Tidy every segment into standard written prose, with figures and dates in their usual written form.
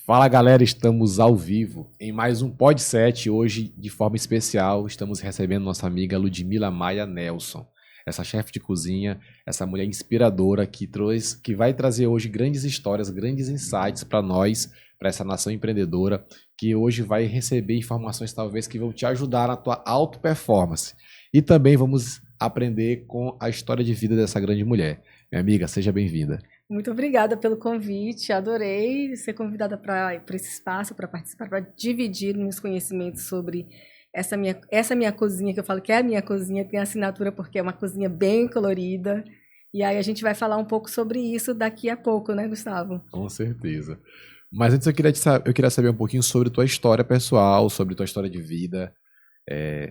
Fala galera, estamos ao vivo em mais um Pod7. Hoje, de forma especial, estamos recebendo nossa amiga Ludmila Maia Nelson, essa chefe de cozinha, essa mulher inspiradora que vai trazer hoje grandes histórias, grandes insights para nós, para essa nação empreendedora, que hoje vai receber informações talvez que vão te ajudar na tua auto performance. E também vamos aprender com a história de vida dessa grande mulher. Minha amiga, seja bem-vinda. Muito obrigada pelo convite, adorei ser convidada para esse espaço, para participar, para dividir meus conhecimentos sobre essa minha cozinha, que eu falo que é a minha cozinha, tem assinatura porque é uma cozinha bem colorida, e aí a gente vai falar um pouco sobre isso daqui a pouco, né, Gustavo? Com certeza. Mas antes eu queria saber um pouquinho sobre tua história pessoal, sobre tua história de vida.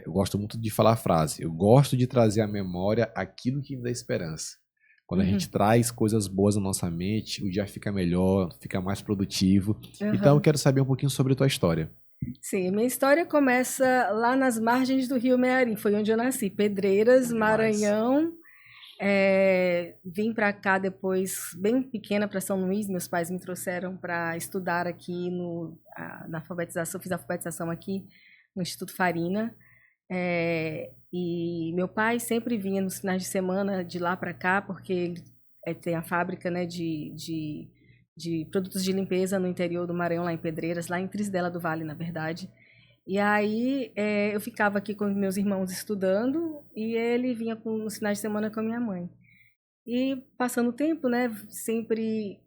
Eu gosto muito de falar a frase, eu gosto de trazer à memória aquilo que me dá esperança. Quando a gente traz coisas boas na nossa mente, o dia fica melhor, fica mais produtivo. Então eu Uhum. quero saber um pouquinho sobre a tua história. Sim, minha história começa lá nas margens do Rio Mearim, foi onde eu nasci, Pedreiras, Bom demais. Maranhão. Vim para cá depois, bem pequena, para São Luís. Meus pais me trouxeram para estudar aqui na alfabetização, fiz a alfabetização aqui no Instituto Farina. E meu pai sempre vinha nos finais de semana de lá para cá, porque ele tem a fábrica, né, de produtos de limpeza no interior do Maranhão, lá em Pedreiras, lá em Trisdela do Vale, na verdade. E aí eu ficava aqui com meus irmãos estudando e ele vinha nos finais de semana com a minha mãe. E passando o tempo, né, sempre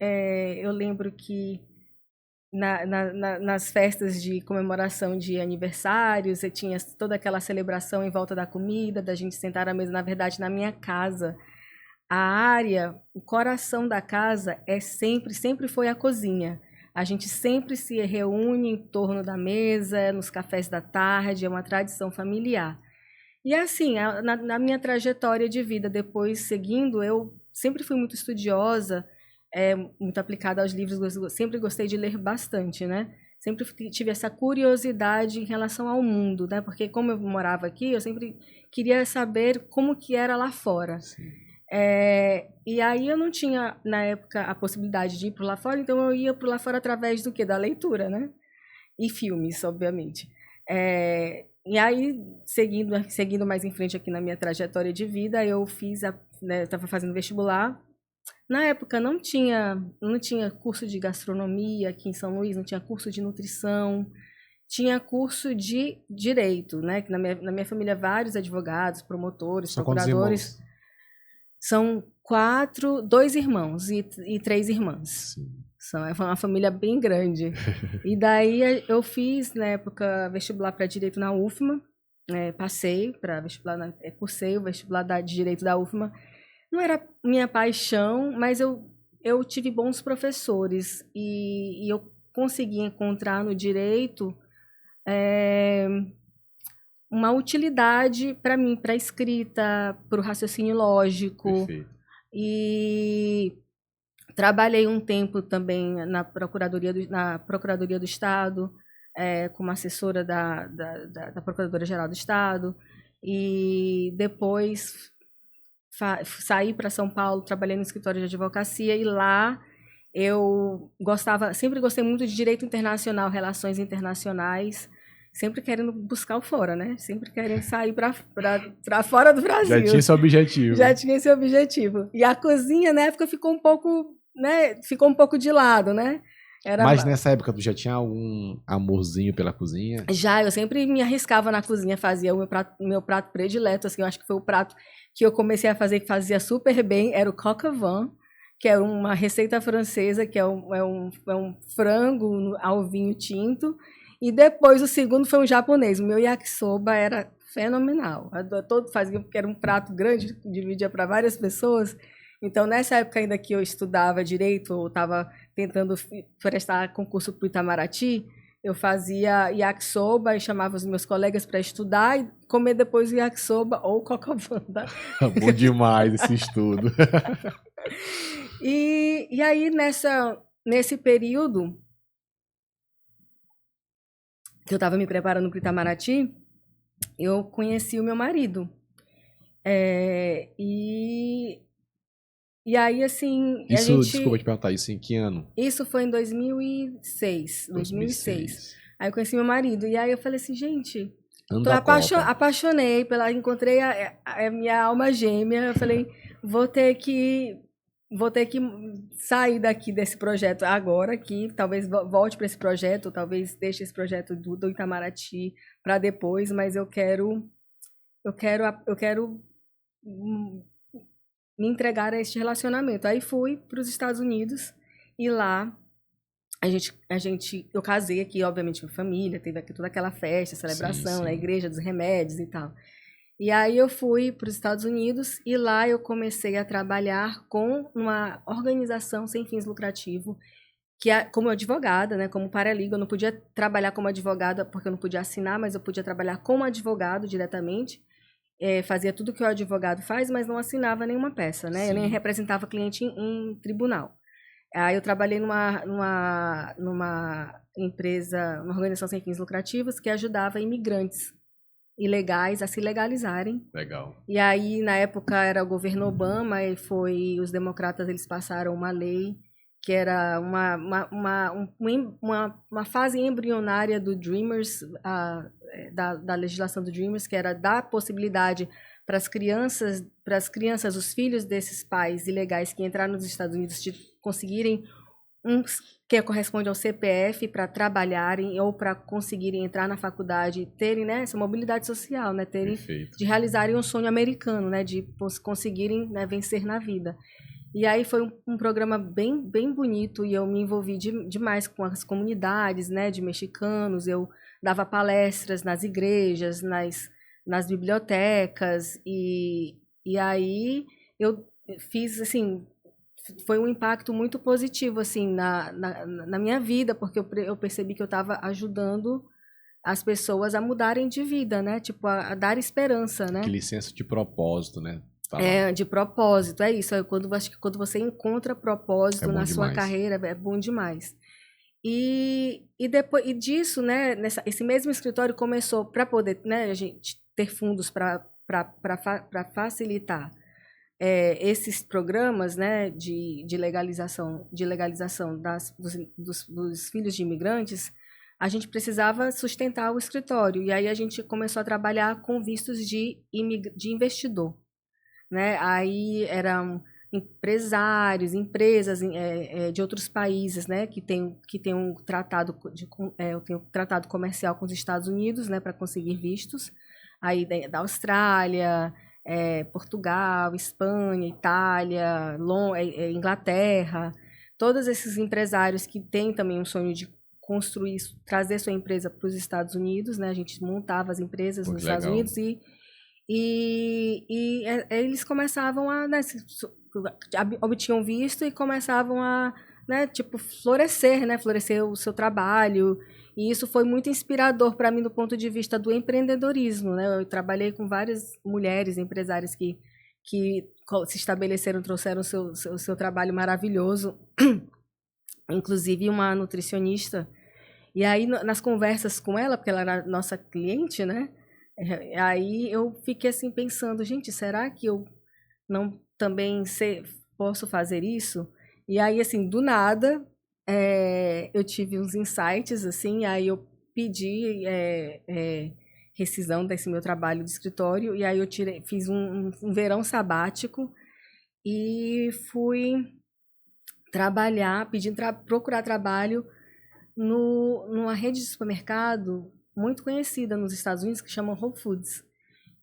eu lembro que nas festas de comemoração de aniversários, você tinha toda aquela celebração em volta da comida, da gente sentar à mesa. Na verdade, na minha casa, a área, o coração da casa sempre foi a cozinha. A gente sempre se reúne em torno da mesa, nos cafés da tarde, é uma tradição familiar. E assim, na minha trajetória de vida, depois seguindo, eu sempre fui muito estudiosa, muito aplicada aos livros, sempre gostei de ler bastante, né? Sempre tive essa curiosidade em relação ao mundo, né? Porque como eu morava aqui, eu sempre queria saber como que era lá fora. Sim. E aí eu não tinha, na época, a possibilidade de ir para lá fora, então eu ia para lá fora através do quê? Da leitura, né? E filmes, obviamente. E aí, seguindo mais em frente aqui na minha trajetória de vida, eu estava fazendo vestibular. Na época não tinha curso de gastronomia aqui em São Luís, não tinha curso de nutrição, tinha curso de direito, né? Que na minha família vários advogados, promotores, São quantos procuradores. irmãos? São quatro, dois irmãos e três irmãs. Sim. É uma família bem grande. E daí eu fiz, na época, vestibular para Direito na UFMA. Passei para vestibular, cursei o vestibular de Direito da UFMA. Não era minha paixão, mas eu tive bons professores. E eu consegui encontrar no Direito é, uma utilidade para mim, para a escrita, para o raciocínio lógico. Perfeito. E trabalhei um tempo também na Procuradoria do Estado, como assessora da Procuradora-Geral do Estado. E depois saí para São Paulo, trabalhei no escritório de advocacia, e lá eu sempre gostei muito de direito internacional, relações internacionais, sempre querendo buscar o fora, né? Sempre querendo sair para fora do Já tinha Brasil. esse objetivo. Já tinha esse objetivo. E a cozinha, na época, ficou um pouco, né? Ficou um pouco de lado, né? Mas Era nessa época tu já tinha algum amorzinho pela cozinha? Já, eu sempre me arriscava na cozinha, fazia o meu prato predileto, assim, eu acho que foi o prato que eu comecei a fazer, que fazia super bem, era o coq au vin, que é uma receita francesa, que é um frango ao vinho tinto, e depois o segundo foi um japonês. O meu yakisoba era fenomenal, todo fazia, porque era um prato grande, dividia para várias pessoas. Então, nessa época ainda que eu estudava direito, ou estava tentando prestar concurso para o Itamaraty, eu fazia yakisoba e chamava os meus colegas para estudar e comer depois o yakisoba ou cocovanda. Bom demais esse estudo. E aí, nesse período que eu estava me preparando para o Itamaraty, eu conheci o meu marido. E E aí, assim, a Isso, gente... desculpa te perguntar, isso em que ano? Isso foi em 2006. 2006. 2006. Aí eu conheci meu marido. E aí eu falei assim, gente, Ano da Copa. apaixonei pela... Encontrei a minha alma gêmea. Eu falei, vou ter que sair daqui desse projeto agora, que talvez volte para esse projeto, talvez deixe esse projeto do Itamaraty para depois, mas eu quero me entregar a este relacionamento. Aí fui para os Estados Unidos e lá eu casei aqui, obviamente, com família, teve aqui toda aquela festa, celebração, Sim, na sim. igreja dos remédios e tal. E aí eu fui para os Estados Unidos e lá eu comecei a trabalhar com uma organização sem fins lucrativos, como advogada, né, como paralegal. Eu não podia trabalhar como advogada porque eu não podia assinar, mas eu podia trabalhar como advogado diretamente. Fazia tudo que o advogado faz, mas não assinava nenhuma peça, né? Sim. Eu nem representava cliente em tribunal. Aí eu trabalhei numa empresa, uma organização sem fins lucrativos que ajudava imigrantes ilegais a se legalizarem. Legal. E aí, na época, era o governo Obama e os democratas, eles passaram uma lei que era uma fase embrionária do Dreamers, da legislação do Dreamers, que era dar possibilidade para as crianças, os filhos desses pais ilegais que entraram nos Estados Unidos, de conseguirem que corresponde ao CPF para trabalharem ou para conseguirem entrar na faculdade, terem, né, essa mobilidade social, né, Perfeito. de realizarem um sonho americano, né, de conseguirem, né, vencer na vida. E aí foi um programa bem bonito e eu me envolvi demais com as comunidades, né, de mexicanos. Eu dava palestras nas igrejas, nas bibliotecas e aí eu fiz, assim, foi um impacto muito positivo, assim, na minha vida, porque eu percebi que eu estava ajudando as pessoas a mudarem de vida, né? Tipo, a dar esperança, né? Aquele senso de propósito, né? De propósito, é isso. Acho que quando você encontra propósito na sua carreira, é bom demais. E depois disso, né? Esse mesmo escritório começou para poder, né, a gente ter fundos para facilitar esses programas, né, de legalização dos filhos de imigrantes. A gente precisava sustentar o escritório e aí a gente começou a trabalhar com vistos de investidor, né? Aí eram empresários, empresas de outros países, né, que tem um tratado tem um tratado comercial com os Estados Unidos, né, para conseguir vistos. Aí da Austrália, Portugal, Espanha, Itália, Inglaterra, todos esses empresários que têm também um sonho de construir, trazer sua empresa para os Estados Unidos, né? A gente montava as empresas nos Estados Unidos e eles começavam a, né, obtinham visto e começavam a, né, tipo, florescer, né, florescer o seu trabalho. E isso foi muito inspirador para mim do ponto de vista do empreendedorismo, né? Eu trabalhei com várias mulheres empresárias que se estabeleceram, trouxeram o seu trabalho maravilhoso, inclusive uma nutricionista. E aí, nas conversas com ela, porque ela era nossa cliente, né? Aí eu fiquei assim pensando, gente, será que eu não também posso fazer isso? E aí, assim, do nada, eu tive uns insights, assim, aí eu pedi rescisão desse meu trabalho de escritório, e aí eu fiz um verão sabático e fui trabalhar, procurar trabalho numa rede de supermercado muito conhecida nos Estados Unidos, que chama Whole Foods,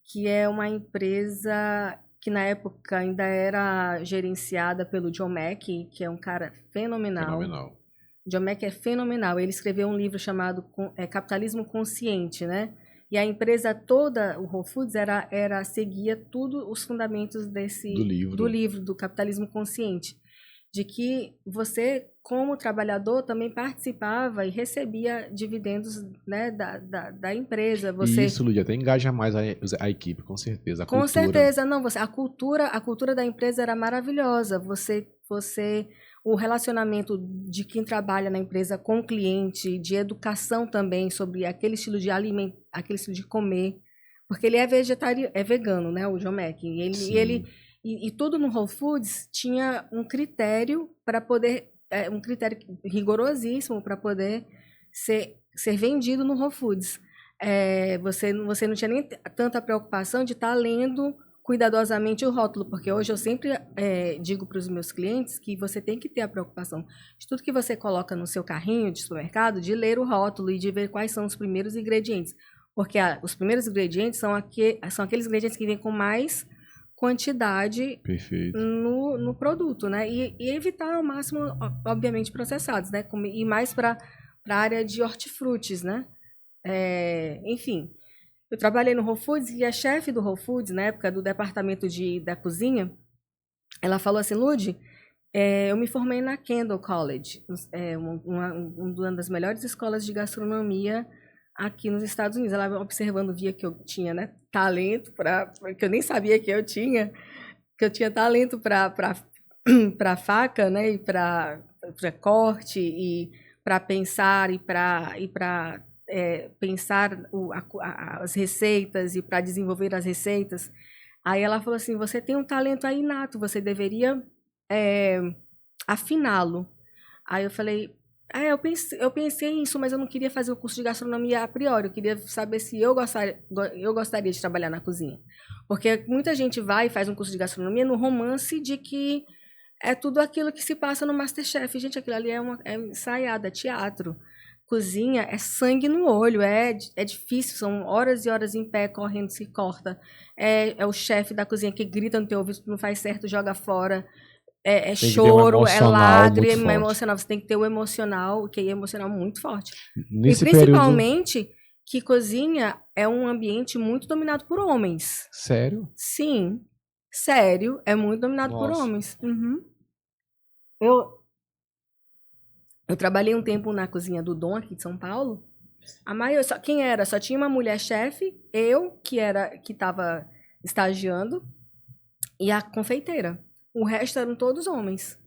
que é uma empresa que na época ainda era gerenciada pelo John Mackey, que é um cara fenomenal. John Mackey é fenomenal. Ele escreveu um livro chamado Capitalismo Consciente, né? E a empresa toda, o Whole Foods, seguia tudo os fundamentos do livro, do Capitalismo Consciente. De que você, como trabalhador, também participava e recebia dividendos, né, da empresa. E isso, Lúdia, até engaja mais a equipe, com certeza. Com certeza, não. A cultura da empresa era maravilhosa. O relacionamento de quem trabalha na empresa com o cliente, de educação também sobre aquele estilo de aquele estilo de comer, porque ele é vegano, né, o John Mackey. E tudo no Whole Foods tinha um critério para poder, um critério rigorosíssimo para poder ser vendido no Whole Foods. Você não tinha nem tanta preocupação de estar lendo cuidadosamente o rótulo, porque hoje eu sempre digo para os meus clientes que você tem que ter a preocupação de tudo que você coloca no seu carrinho de supermercado, de ler o rótulo e de ver quais são os primeiros ingredientes, porque os primeiros ingredientes são aqueles ingredientes que vêm com mais quantidade no produto, né? E evitar ao máximo, obviamente, processados, né? E mais para a área de hortifrutis, né? Enfim, eu trabalhei no Whole Foods e a chefe do Whole Foods, na época do departamento da cozinha, ela falou assim, Lud, eu me formei na Kendall College, uma das melhores escolas de gastronomia aqui nos Estados Unidos. Ela observando via que eu tinha, né, talento que eu nem sabia que eu tinha talento para faca, né, e para corte e para pensar e para pensar as receitas e para desenvolver as receitas. Aí ela falou assim, você tem um talento aí inato, você deveria afiná-lo. Aí eu falei, eu pensei nisso, mas eu não queria fazer o curso de gastronomia a priori, eu queria saber se eu gostaria de trabalhar na cozinha. Porque muita gente vai e faz um curso de gastronomia no romance de que é tudo aquilo que se passa no MasterChef. Gente, aquilo ali é ensaiado, é teatro. Cozinha é sangue no olho, é difícil, são horas e horas em pé, correndo, se corta. É o chefe da cozinha que grita no teu ouvido, não faz certo, joga fora. É choro, é lágrima, é emocional. Você tem que ter o emocional, que é emocional muito forte. Nesse e principalmente que cozinha é um ambiente muito dominado por homens. Sério? Sim, sério, é muito dominado por homens. Uhum. Eu trabalhei um tempo na cozinha do Dom, aqui de São Paulo. A maioria, quem era? Só tinha uma mulher chefe, eu, que estava estagiando, e a confeiteira. O resto eram todos homens.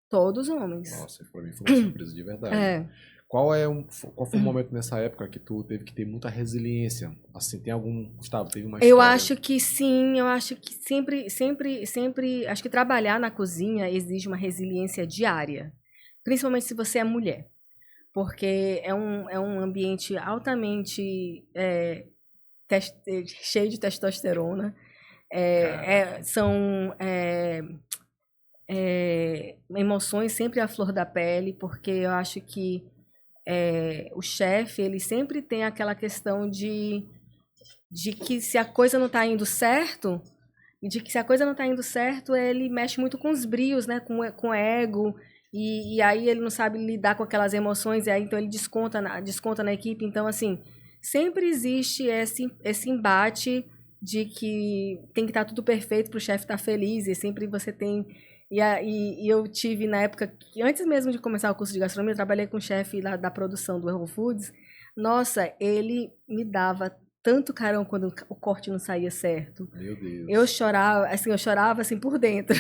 Todos homens. Nossa, foi uma surpresa de verdade. Qual foi o momento nessa época que tu teve que ter muita resiliência? Assim, tem algum... Gustavo, teve uma história? Eu acho que sim, eu acho que sempre... Acho que trabalhar na cozinha exige uma resiliência diária. Principalmente se você é mulher. Porque é um ambiente altamente cheio de testosterona. São emoções sempre à flor da pele, porque eu acho que o chefe, ele sempre tem aquela questão de que se a coisa não está indo certo, ele mexe muito com os brios, né, com o ego, e aí ele não sabe lidar com aquelas emoções, e aí então ele desconta na equipe. Então, assim, sempre existe esse embate de que tem que estar tudo perfeito para o chefe estar feliz, e sempre você tem... E eu tive, na época, antes mesmo de começar o curso de gastronomia, eu trabalhei com o chefe da produção do Whole Foods. Nossa, ele me dava tanto carão quando o corte não saía certo. Meu Deus. Eu chorava assim por dentro.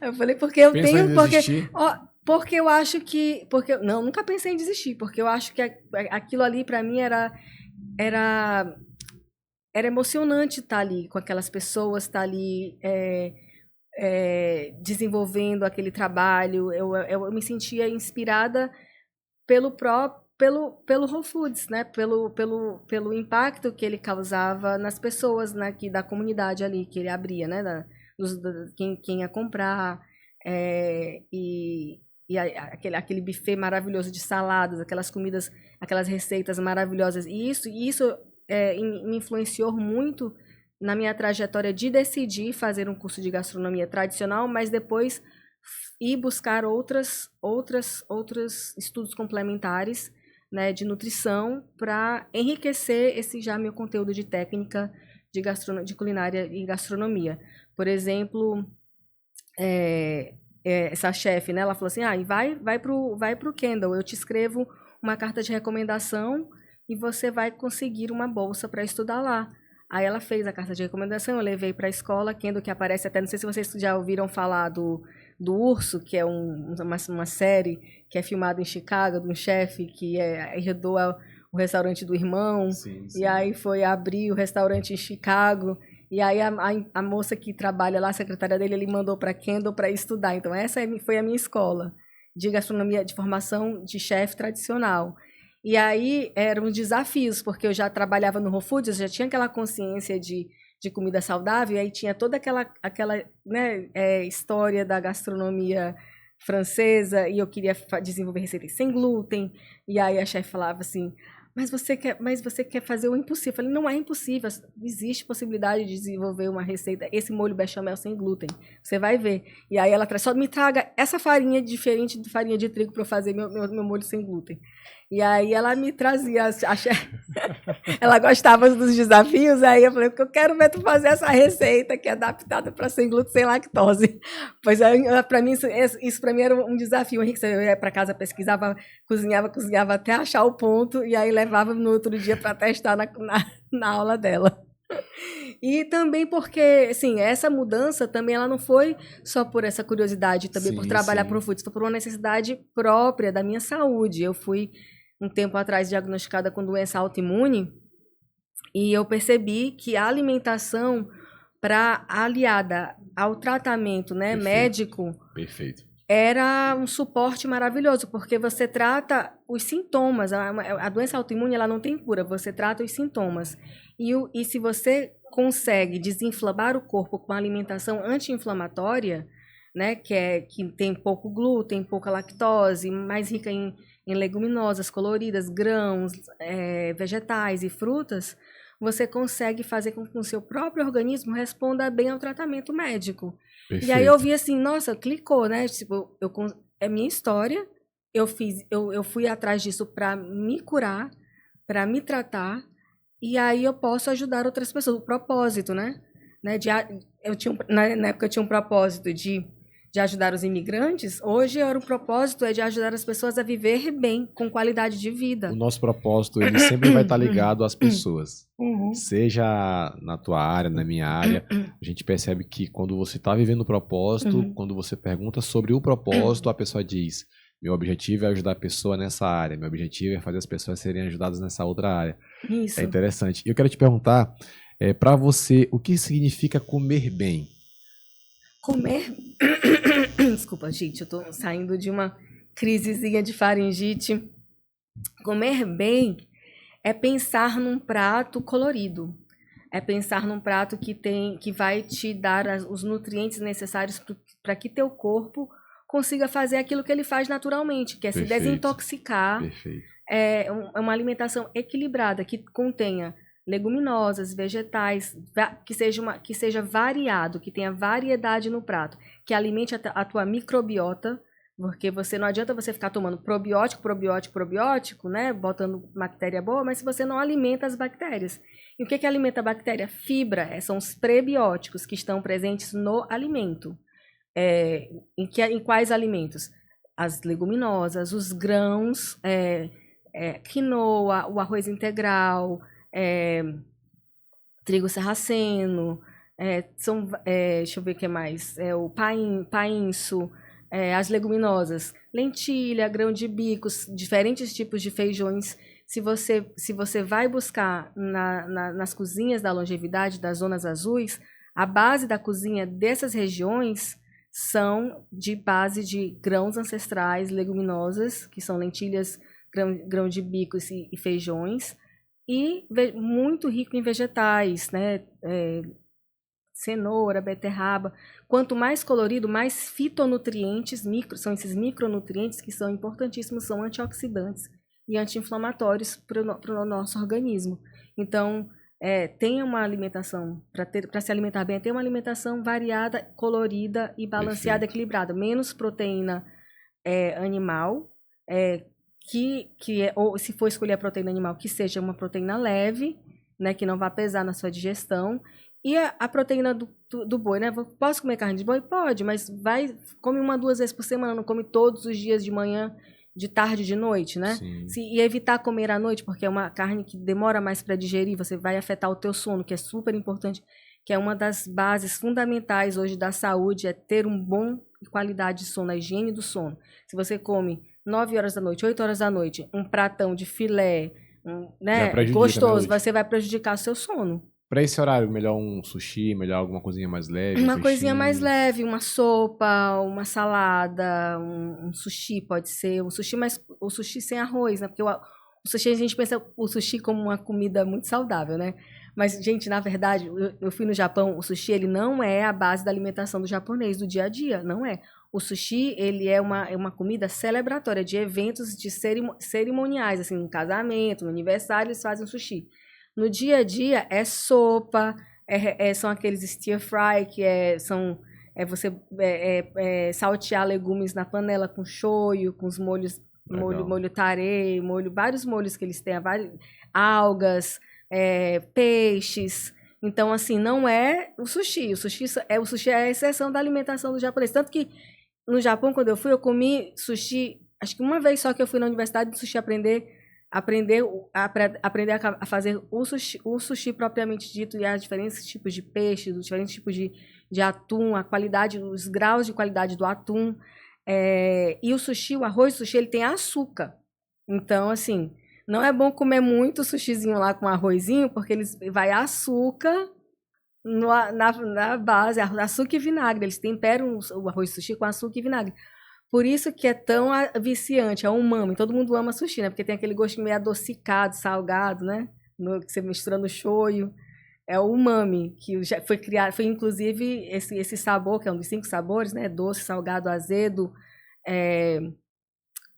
Eu falei, porque eu Pensa tenho... em desistir? Porque eu acho que... Não, nunca pensei em desistir, porque eu acho que aquilo ali, para mim, era emocionante estar ali com aquelas pessoas, estar ali desenvolvendo aquele trabalho. Eu me sentia inspirada pelo Whole Foods, né? Pelo impacto que ele causava nas pessoas, né? Da comunidade ali que ele abria, né? Quem ia comprar, aquele buffet maravilhoso de saladas, aquelas comidas, aquelas receitas maravilhosas. E isso me influenciou muito na minha trajetória de decidir fazer um curso de gastronomia tradicional, mas depois ir buscar outros estudos complementares, né, de nutrição, para enriquecer esse já meu conteúdo de técnica de culinária e gastronomia. Por exemplo, essa chefe, né, ela falou assim, vai pro Kendall, eu te escrevo uma carta de recomendação e você vai conseguir uma bolsa para estudar lá. Aí ela fez a carta de recomendação, eu levei para a escola, Kendall, que aparece até, não sei se vocês já ouviram falar do Urso, que é uma série que é filmada em Chicago, de um chefe que herdou o restaurante do irmão, sim. E aí foi abrir o restaurante em Chicago. E aí a moça que trabalha lá, a secretária dele, ele mandou para Kendall para estudar. Então essa foi a minha escola de gastronomia, de formação de chefe tradicional. E aí eram desafios, porque eu já trabalhava no Whole Foods, eu já tinha aquela consciência de comida saudável, e aí tinha toda aquela né, história da gastronomia francesa, e eu queria desenvolver receitas sem glúten, e aí a chefe falava assim, mas você quer fazer o impossível. Eu falei, não é impossível, existe possibilidade de desenvolver uma receita, esse molho bechamel sem glúten, você vai ver. E aí ela traz, só me traga essa farinha diferente de farinha de trigo para eu fazer meu molho sem glúten. E aí ela me trazia, ela gostava dos desafios, aí eu falei, porque eu quero ver tu fazer essa receita que é adaptada para sem glúten, sem lactose. Pois para mim, isso para mim era um desafio. O Henrique, eu ia para casa, pesquisava, cozinhava até achar o ponto, e aí levava no outro dia para testar na aula dela. E também porque, assim, essa mudança também ela não foi só por essa curiosidade, também por trabalhar para o Foods, foi por uma necessidade própria da minha saúde. Eu fui, um tempo atrás, diagnosticada com doença autoimune, e eu percebi que a alimentação aliada ao tratamento, né, médico, era um suporte maravilhoso, porque você trata os sintomas. A doença autoimune ela não tem cura, você trata os sintomas. E se você consegue desinflamar o corpo com uma alimentação anti-inflamatória, né, que tem pouco glúten, pouca lactose, mais rica em leguminosas, coloridas, grãos, vegetais e frutas, você consegue fazer com que o seu próprio organismo responda bem ao tratamento médico. Perfeito. E aí eu vi assim, nossa, clicou, né? Tipo, é minha história, eu fui atrás disso para me curar, para me tratar, e aí eu posso ajudar outras pessoas. O propósito, né? Na época eu tinha um propósito de ajudar os imigrantes. Hoje o propósito é de ajudar as pessoas a viver bem, com qualidade de vida. O nosso propósito, ele sempre vai estar ligado às pessoas. Seja na tua área, na minha área, a gente percebe que quando você está vivendo o propósito, quando você pergunta sobre o propósito, a pessoa diz, meu objetivo é ajudar a pessoa nessa área, meu objetivo é fazer as pessoas serem ajudadas nessa outra área. Isso. É interessante. E eu quero te perguntar, para você, o que significa comer bem? Comer... Desculpa, gente, eu tô saindo de uma crisezinha de faringite. Comer bem é pensar num prato colorido. É pensar num prato que vai te dar os nutrientes necessários para que teu corpo consiga fazer aquilo que ele faz naturalmente, que é se desintoxicar. Perfeito. É uma alimentação equilibrada, que contenha leguminosas, vegetais, que seja variado, que tenha variedade no prato, que alimente a tua microbiota, porque não adianta você ficar tomando probiótico, né, botando bactéria boa, mas se você não alimenta as bactérias. E o que alimenta a bactéria? Fibra, são os prebióticos que estão presentes no alimento. Em quais alimentos? As leguminosas, os grãos, quinoa, o arroz integral, trigo sarraceno, deixa eu ver o que mais, o painço, as leguminosas, lentilha, grão de bicos, diferentes tipos de feijões. Se você vai buscar nas cozinhas da longevidade, das zonas azuis, a base da cozinha dessas regiões são de base de grãos ancestrais, leguminosas, que são lentilhas, grão de bicos e feijões, e muito rico em vegetais, né? Cenoura, beterraba. Quanto mais colorido, mais fitonutrientes, são esses micronutrientes que são importantíssimos, são antioxidantes e anti-inflamatórios para o nosso organismo. Então, tenha uma alimentação, para se alimentar bem, tenha uma alimentação variada, colorida e balanceada, equilibrada. Menos proteína animal, ou se for escolher a proteína animal, que seja uma proteína leve, né, que não vá pesar na sua digestão. E a proteína do boi, né? Posso comer carne de boi? Pode, mas come 1, 2 vezes por semana, não come todos os dias de manhã, de tarde, de noite, né? E evitar comer à noite, porque é uma carne que demora mais para digerir, você vai afetar o teu sono, que é super importante, que é uma das bases fundamentais hoje da saúde, é ter um bom qualidade de sono, a higiene do sono. Se você come 9 horas da noite, 8 horas da noite, um pratão de filé, né, gostoso, você vai prejudicar seu sono. Pra esse horário, melhor um sushi, melhor alguma coisinha mais leve, Uma coisinha mais peixinho. leve, uma sopa, uma salada, um sushi pode ser. Um sushi, mas o sushi sem arroz, né? Porque o sushi, a gente pensa o sushi como uma comida muito saudável, né? Mas, gente, na verdade, eu fui no Japão, o sushi, ele não é a base da alimentação do japonês, do dia a dia, não é. O sushi, ele é uma comida celebratória, de eventos de cerimoniais, assim, no casamento, no aniversário, eles fazem sushi. No dia a dia, é sopa, são aqueles stir fry, você saltear legumes na panela com shoyu, com os molhos, Legal. molho tare, vários molhos que eles têm, algas, peixes. Então, assim, não é o sushi. O sushi é a exceção da alimentação do japonês. Tanto que no Japão, quando eu fui, eu comi sushi, acho que uma vez só que eu fui na universidade de sushi aprender a fazer o sushi propriamente dito e os diferentes tipos de peixe, os diferentes tipos de atum, a qualidade, os graus de qualidade do atum. E o sushi, o arroz do sushi, ele tem açúcar. Então, assim, não é bom comer muito sushizinho lá com arrozinho, porque vai açúcar na base, açúcar e vinagre. Eles temperam o arroz sushi com açúcar e vinagre. Por isso que é tão viciante, é um umami. Todo mundo ama sushi, né? Porque tem aquele gosto meio adocicado, salgado, né? Que você mistura no shoyu. É o umami, que já foi criado, foi inclusive esse sabor, que é um dos 5 sabores, né? Doce, salgado, azedo,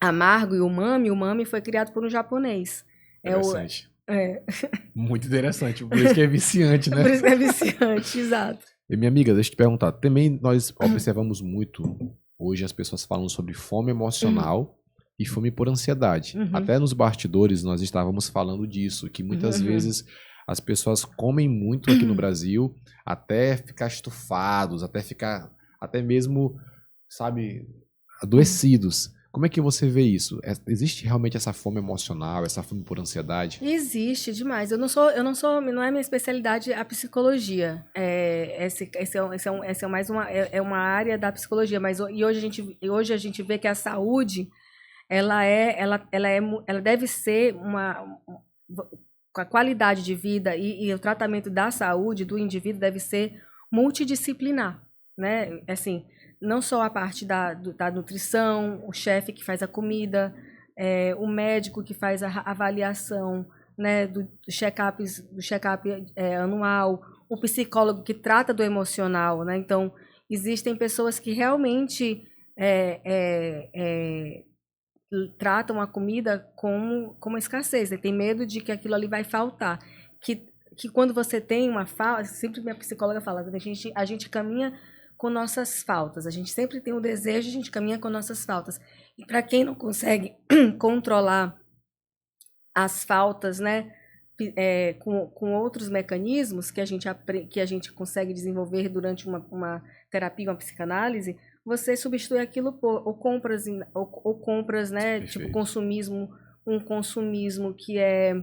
amargo e umami. O umami foi criado por um japonês. Interessante. É. Muito interessante. Por isso que é viciante, né? Por isso que é viciante, exato. E minha amiga, deixa eu te perguntar. Também nós observamos muito, hoje as pessoas falam sobre fome emocional e fome por ansiedade. Até nos bastidores nós estávamos falando disso, que muitas vezes as pessoas comem muito aqui no Brasil até ficar estufados, até mesmo, sabe, adoecidos. Como é que você vê isso? Existe realmente essa fome emocional, essa fome por ansiedade? Existe demais. Não é minha especialidade a psicologia. Essa é mais uma área da psicologia, mas hoje a gente vê que a saúde ela deve ser com a qualidade de vida e o tratamento da saúde do indivíduo deve ser multidisciplinar, né? Assim, não só a parte da nutrição, o chefe que faz a comida, o médico que faz a avaliação, né, do check-up anual, o psicólogo que trata do emocional, né? Então, existem pessoas que realmente tratam a comida como escassez, né? Tem medo de que aquilo ali vai faltar. Que quando você tem uma falta, sempre minha psicóloga fala, a gente caminha com nossas faltas, a gente sempre tem um desejo, a gente caminha com nossas faltas. E para quem não consegue controlar as faltas, né, com outros mecanismos que a gente consegue desenvolver durante uma terapia, uma psicanálise, você substitui aquilo por compras, né, Perfeito. tipo consumismo, um consumismo que é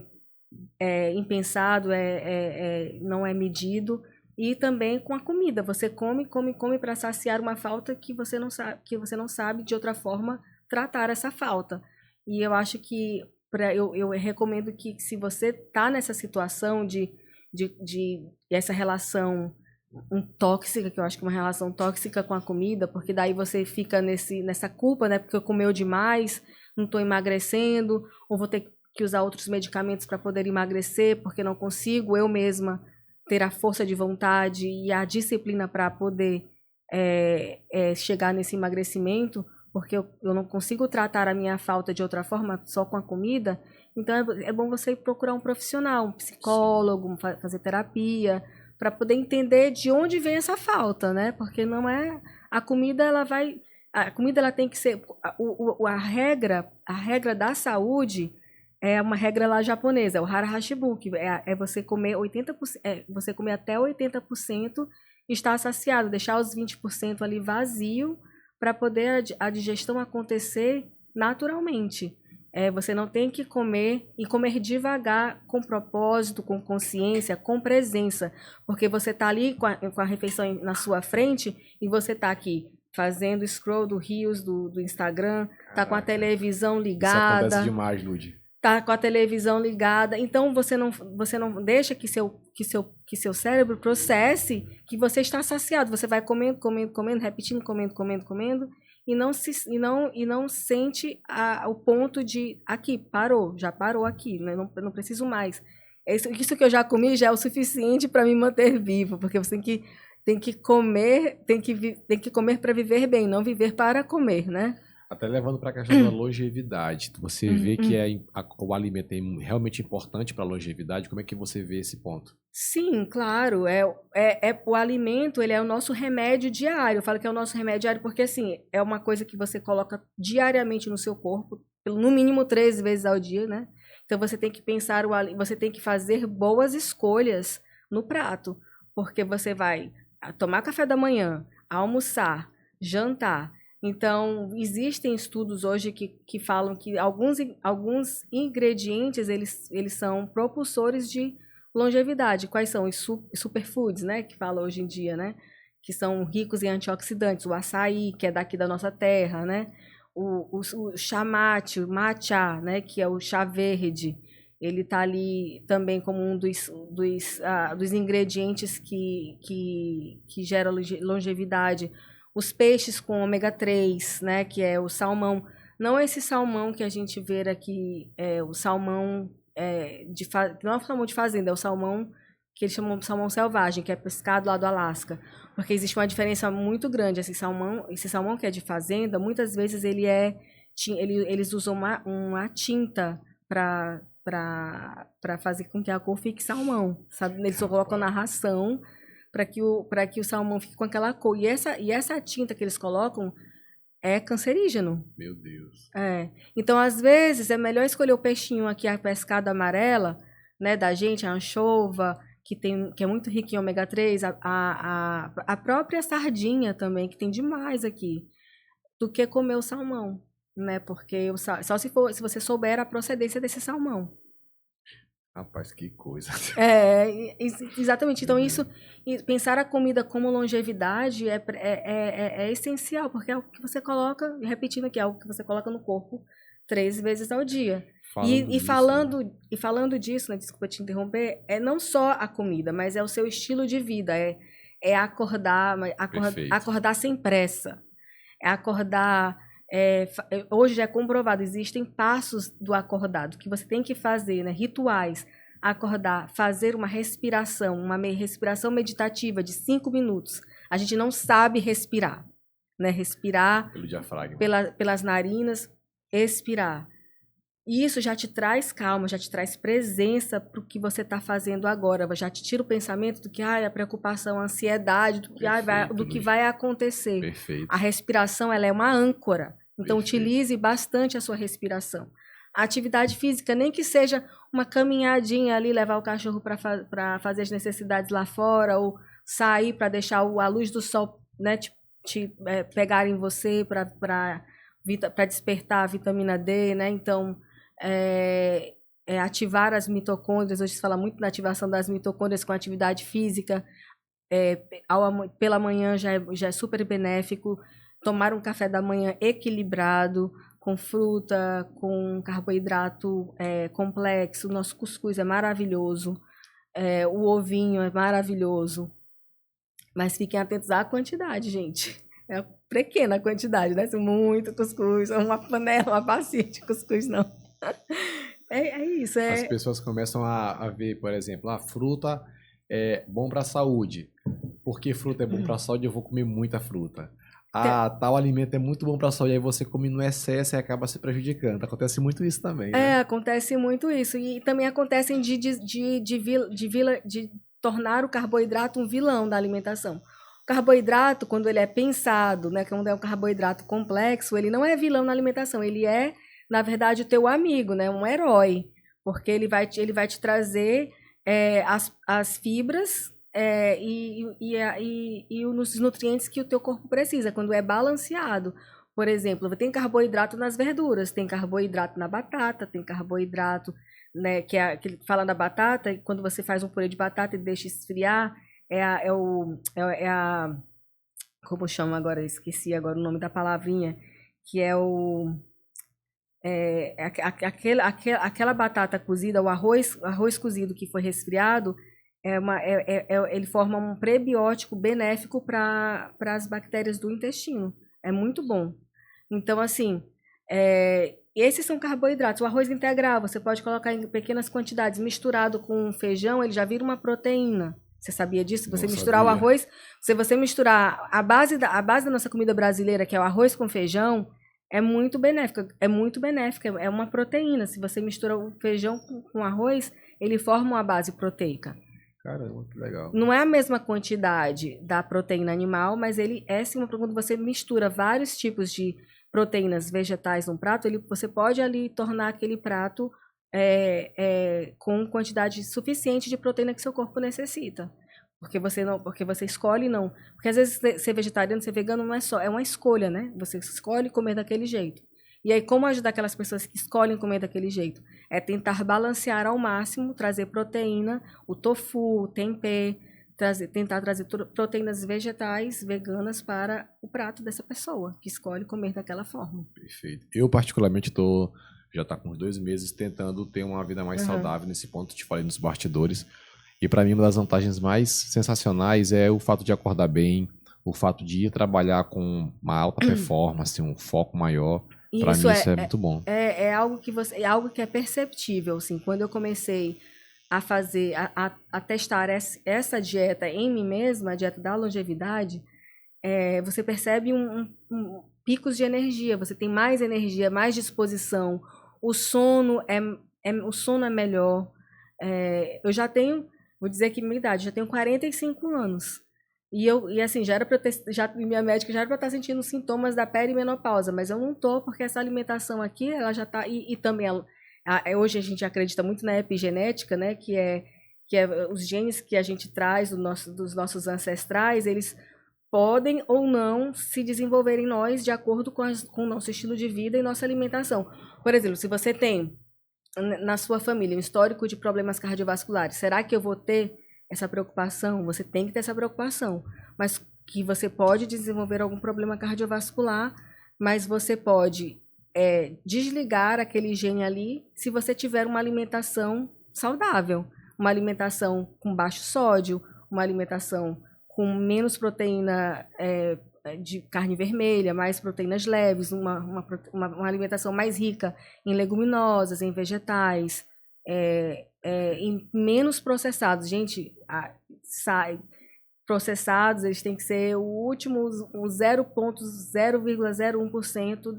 impensado, não é medido, e também com a comida, você come para saciar uma falta que você não sabe de outra forma tratar essa falta. E eu acho que eu recomendo que se você está nessa situação de essa relação tóxica, que eu acho que é uma relação tóxica com a comida, porque daí você fica nessa culpa, né? Porque eu comeu demais, não estou emagrecendo, ou vou ter que usar outros medicamentos para poder emagrecer, porque não consigo eu mesma ter a força de vontade e a disciplina para poder chegar nesse emagrecimento, porque eu não consigo tratar a minha falta de outra forma, só com a comida. Então é bom você procurar um profissional, um psicólogo, fazer terapia, para poder entender de onde vem essa falta, né? Porque não é a comida, ela tem que ser a regra da saúde é uma regra lá japonesa, é o hara hashibu, que é você comer 80%, você comer até 80% e estar saciado, deixar os 20% ali vazio para poder a digestão acontecer naturalmente. Você não tem que comer e comer devagar, com propósito, com consciência, com presença, porque você está ali com a refeição na sua frente e você está aqui fazendo scroll do Reels, do Instagram, tá com a televisão ligada. Isso acontece demais, Lud. tá com a televisão ligada. Então você não deixa que seu cérebro processe que você está saciado. Você vai comendo, comendo, comendo, repetindo, comendo, comendo, comendo, e não sente o ponto de aqui, parou, já parou aqui, né? Não preciso mais. Isso que eu já comi já é o suficiente para me manter vivo, porque você tem que comer, tem que comer para viver bem, não viver para comer, né? Até levando para a questão da longevidade. Você vê que o alimento é realmente importante para a longevidade. Como é que você vê esse ponto? Sim, claro. O alimento, ele é o nosso remédio diário. Eu falo que é o nosso remédio diário porque, assim, é uma coisa que você coloca diariamente no seu corpo, no mínimo 3 vezes ao dia, né? Então, você tem que pensar, você tem que fazer boas escolhas no prato, porque você vai tomar café da manhã, almoçar, jantar. Então, existem estudos hoje que falam que alguns ingredientes, eles são propulsores de longevidade. Quais são os superfoods, né, que fala hoje em dia, né? Que são ricos em antioxidantes. O açaí, que é daqui da nossa terra, né? O chamate, o matcha, né, que é o chá verde. Ele está ali também como um dos ingredientes que gera longevidade. Os peixes com ômega 3, né, que é o salmão. Não esse salmão que a gente vê aqui, o salmão não é o salmão de fazenda, é o salmão que eles chamam de salmão selvagem, que é pescado lá do Alasca. Porque existe uma diferença muito grande. Esse salmão que é de fazenda, muitas vezes eles usam uma tinta para fazer com que a cor fique salmão, sabe? Eles só colocam na ração para que o salmão fique com aquela cor. E essa tinta que eles colocam é cancerígeno. Meu Deus. Então, às vezes, é melhor escolher o peixinho aqui, a pescada amarela, né, da gente, a anchova, que é muito rica em ômega 3, a própria sardinha também, que tem demais aqui, do que comer o salmão, né? Porque só se você souber a procedência desse salmão. Rapaz, que coisa. Exatamente. Então, pensar a comida como longevidade é essencial, porque é o que você coloca, repetindo aqui, é o que você coloca no corpo 3 vezes ao dia. Falando disso, né, desculpa te interromper, é não só a comida, mas é o seu estilo de vida, é acordar sem pressa, é acordar. Hoje já é comprovado, existem passos do acordado que você tem que fazer, né? Rituais. Acordar, fazer uma respiração meditativa de 5 minutos. A gente não sabe respirar, né? Respirar pelo diafragma, pelas narinas, expirar. E isso já te traz calma, já te traz presença para o que você está fazendo agora. Já te tira o pensamento do que a preocupação, a ansiedade, do que vai acontecer. Perfeito. A respiração, ela é uma âncora. Então, utilize bastante a sua respiração. A atividade física, nem que seja uma caminhadinha ali, levar o cachorro para fazer as necessidades lá fora, ou sair para deixar a luz do sol, né, pegar em você para despertar a vitamina D, né? Então, ativar as mitocôndrias. Hoje se fala muito na ativação das mitocôndrias com atividade física. Pela manhã já é super benéfico. Tomar um café da manhã equilibrado, com fruta, com carboidrato complexo. Nosso cuscuz é maravilhoso. O ovinho é maravilhoso. Mas fiquem atentos à quantidade, gente. É pequena a quantidade, né? Muito cuscuz, uma panela, uma bacia de cuscuz, não. É isso. As pessoas começam a ver, por exemplo, a fruta é bom para a saúde. Porque fruta é bom para a saúde, eu vou comer muita fruta. Tal alimento é muito bom para a saúde, aí você come no excesso e acaba se prejudicando. Acontece muito isso também, né? Acontece muito isso. E também acontece de tornar o carboidrato um vilão da alimentação. O carboidrato, quando ele é pensado, né, quando é um carboidrato complexo, ele não é vilão na alimentação, ele é, na verdade, o teu amigo, né, um herói, porque ele vai te trazer as fibras e os nutrientes que o teu corpo precisa, quando é balanceado. Por exemplo, tem carboidrato nas verduras, tem carboidrato na batata, tem carboidrato, né, que fala da batata, quando você faz um purê de batata e deixa esfriar, como chama agora? Esqueci agora o nome da palavrinha, que é Aquela batata cozida, o arroz cozido que foi resfriado, ele forma um prebiótico benéfico para as bactérias do intestino. É muito bom. Então, assim, esses são carboidratos. O arroz integral, você pode colocar em pequenas quantidades, misturado com feijão, ele já vira uma proteína. Você sabia disso? Você misturar o arroz, se você misturar a base da nossa comida brasileira, que é o arroz com feijão, é muito benéfica, é uma proteína. Se você mistura o feijão com arroz, ele forma uma base proteica. Caramba, que legal. Não é a mesma quantidade da proteína animal, mas ele é sim, quando você mistura vários tipos de proteínas vegetais num prato, você pode ali tornar aquele prato com quantidade suficiente de proteína que seu corpo necessita. Porque você escolhe não. Porque às vezes ser vegetariano, ser vegano não é só, é uma escolha, né? Você escolhe comer daquele jeito. E aí, como ajudar aquelas pessoas que escolhem comer daquele jeito? É tentar balancear ao máximo, trazer proteína, o tofu, o tempê, tentar trazer proteínas vegetais, veganas para o prato dessa pessoa, que escolhe comer daquela forma. Perfeito. Eu, particularmente, já está com uns 2 meses tentando ter uma vida mais saudável nesse ponto, te falei nos bastidores. E para mim, uma das vantagens mais sensacionais é o fato de acordar bem, o fato de ir trabalhar com uma alta performance, um foco maior. Para mim isso é muito bom. É algo que é perceptível, assim. Quando eu comecei a fazer, a testar essa dieta em mim mesma, a dieta da longevidade, você percebe picos de energia. Você tem mais energia, mais disposição. O sono é melhor. Eu já tenho, vou dizer aqui minha idade, já tenho 45 anos. E assim, já era pra minha médica já era para estar sentindo sintomas da perimenopausa, mas eu não tô, porque essa alimentação aqui, ela já tá, e também, hoje a gente acredita muito na epigenética, né, que é os genes que a gente traz dos nossos ancestrais, eles podem ou não se desenvolver em nós de acordo com o nosso estilo de vida e nossa alimentação. Por exemplo, se você tem na sua família um histórico de problemas cardiovasculares, será que eu vou ter essa preocupação? Você tem que ter essa preocupação, mas que você pode desenvolver algum problema cardiovascular, mas você pode desligar aquele gene ali se você tiver uma alimentação saudável, uma alimentação com baixo sódio, uma alimentação com menos proteína de carne vermelha, mais proteínas leves, uma alimentação mais rica em leguminosas, em vegetais, em menos processados. Gente, processados, eles têm que ser o último, o 0,01%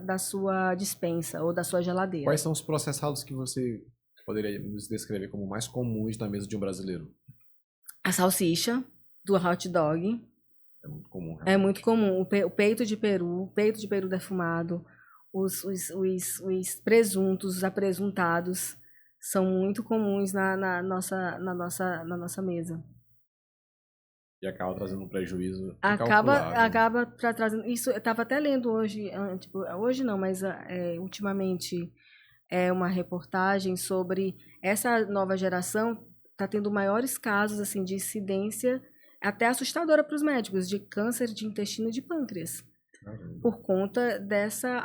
da sua despensa ou da sua geladeira. Quais são os processados que você poderia nos descrever como mais comuns na mesa de um brasileiro? A salsicha do hot dog. É muito comum. Realmente. É muito comum. O peito de peru defumado, os presuntos, os apresuntados, são muito comuns na nossa mesa. E acaba trazendo um prejuízo acaba trazendo. Isso, eu estava até lendo hoje, hoje não, mas ultimamente, uma reportagem sobre essa nova geração está tendo maiores casos assim, de incidência, até assustadora para os médicos, de câncer de intestino e de pâncreas. Caramba. Por conta dessa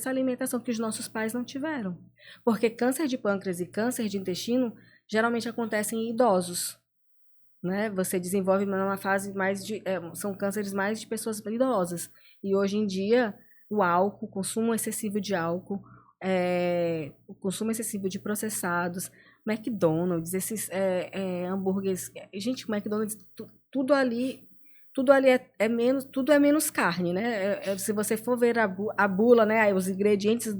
alimentação que os nossos pais não tiveram. Porque câncer de pâncreas e câncer de intestino geralmente acontecem em idosos. Né? Você desenvolve numa fase mais são cânceres mais de pessoas idosas. E hoje em dia, o álcool, o consumo excessivo de álcool, o consumo excessivo de processados, McDonald's, esses hambúrgueres. Gente, o McDonald's, tudo ali tudo é menos carne, né? Se você for ver a bula, né, os ingredientes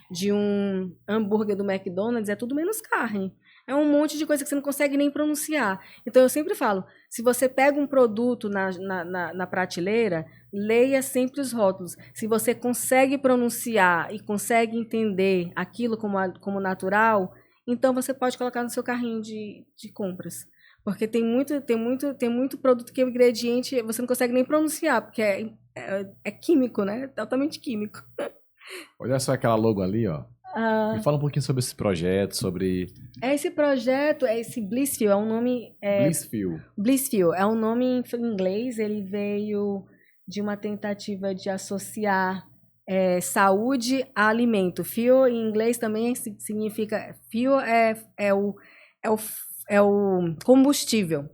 de um hambúrguer do McDonald's, é tudo menos carne. É um monte de coisa que você não consegue nem pronunciar. Então, eu sempre falo, se você pega um produto na prateleira, leia sempre os rótulos. Se você consegue pronunciar e consegue entender aquilo como natural, então você pode colocar no seu carrinho de compras. Porque tem muito produto que o ingrediente você não consegue nem pronunciar, porque é químico, né? Totalmente químico. Olha só aquela logo ali, ó. Me fala um pouquinho sobre esse projeto, sobre... Esse projeto, esse Blissfeel, é um nome... Blissfeel é um nome em inglês, ele veio de uma tentativa de associar saúde a alimento. Fuel em inglês também significa... Fuel é o combustível.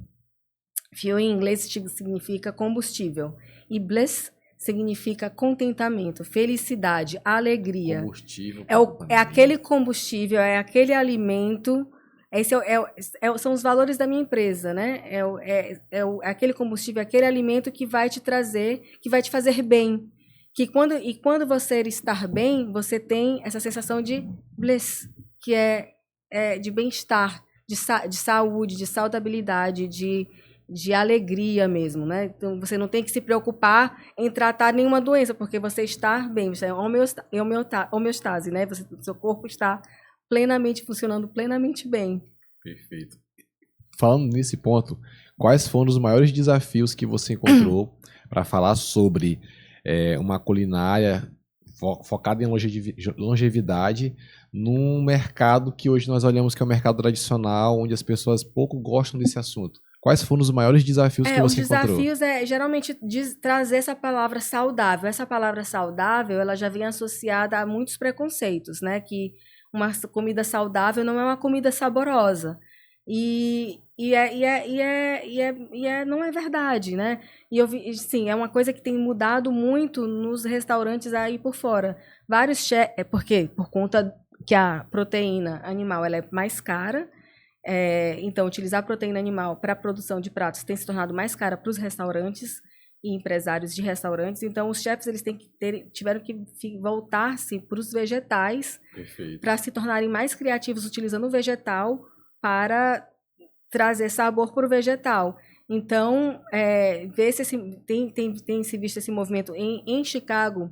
Fuel em inglês significa combustível. E bliss significa contentamento, felicidade, alegria. Combustível. É aquele combustível, é aquele alimento. Esse são os valores da minha empresa, né? É aquele combustível, aquele alimento que vai te trazer, que vai te fazer bem. Quando você estar bem, você tem essa sensação de bliss, que é de bem-estar, de saúde, de saudabilidade, de alegria mesmo, né? Então, você não tem que se preocupar em tratar nenhuma doença, porque você está bem, você é homeostase, né? Seu corpo está funcionando plenamente bem. Perfeito. Falando nesse ponto, quais foram os maiores desafios que você encontrou para falar sobre uma culinária focada em longevidade num mercado que hoje nós olhamos que é um mercado tradicional, onde as pessoas pouco gostam desse assunto? Quais foram os maiores desafios que você encontrou? Os desafios geralmente trazer essa palavra saudável. Essa palavra saudável, ela já vem associada a muitos preconceitos, né? Que uma comida saudável não é uma comida saborosa. Não é verdade, né? Sim, é uma coisa que tem mudado muito nos restaurantes aí por fora. Por quê? Por conta que a proteína animal ela é mais cara. Então, utilizar proteína animal para a produção de pratos tem se tornado mais cara para os restaurantes e empresários de restaurantes. Então, os chefs tiveram que voltar-se para os vegetais para se tornarem mais criativos utilizando o vegetal para trazer sabor para o vegetal. Então, tem se visto esse movimento em Chicago,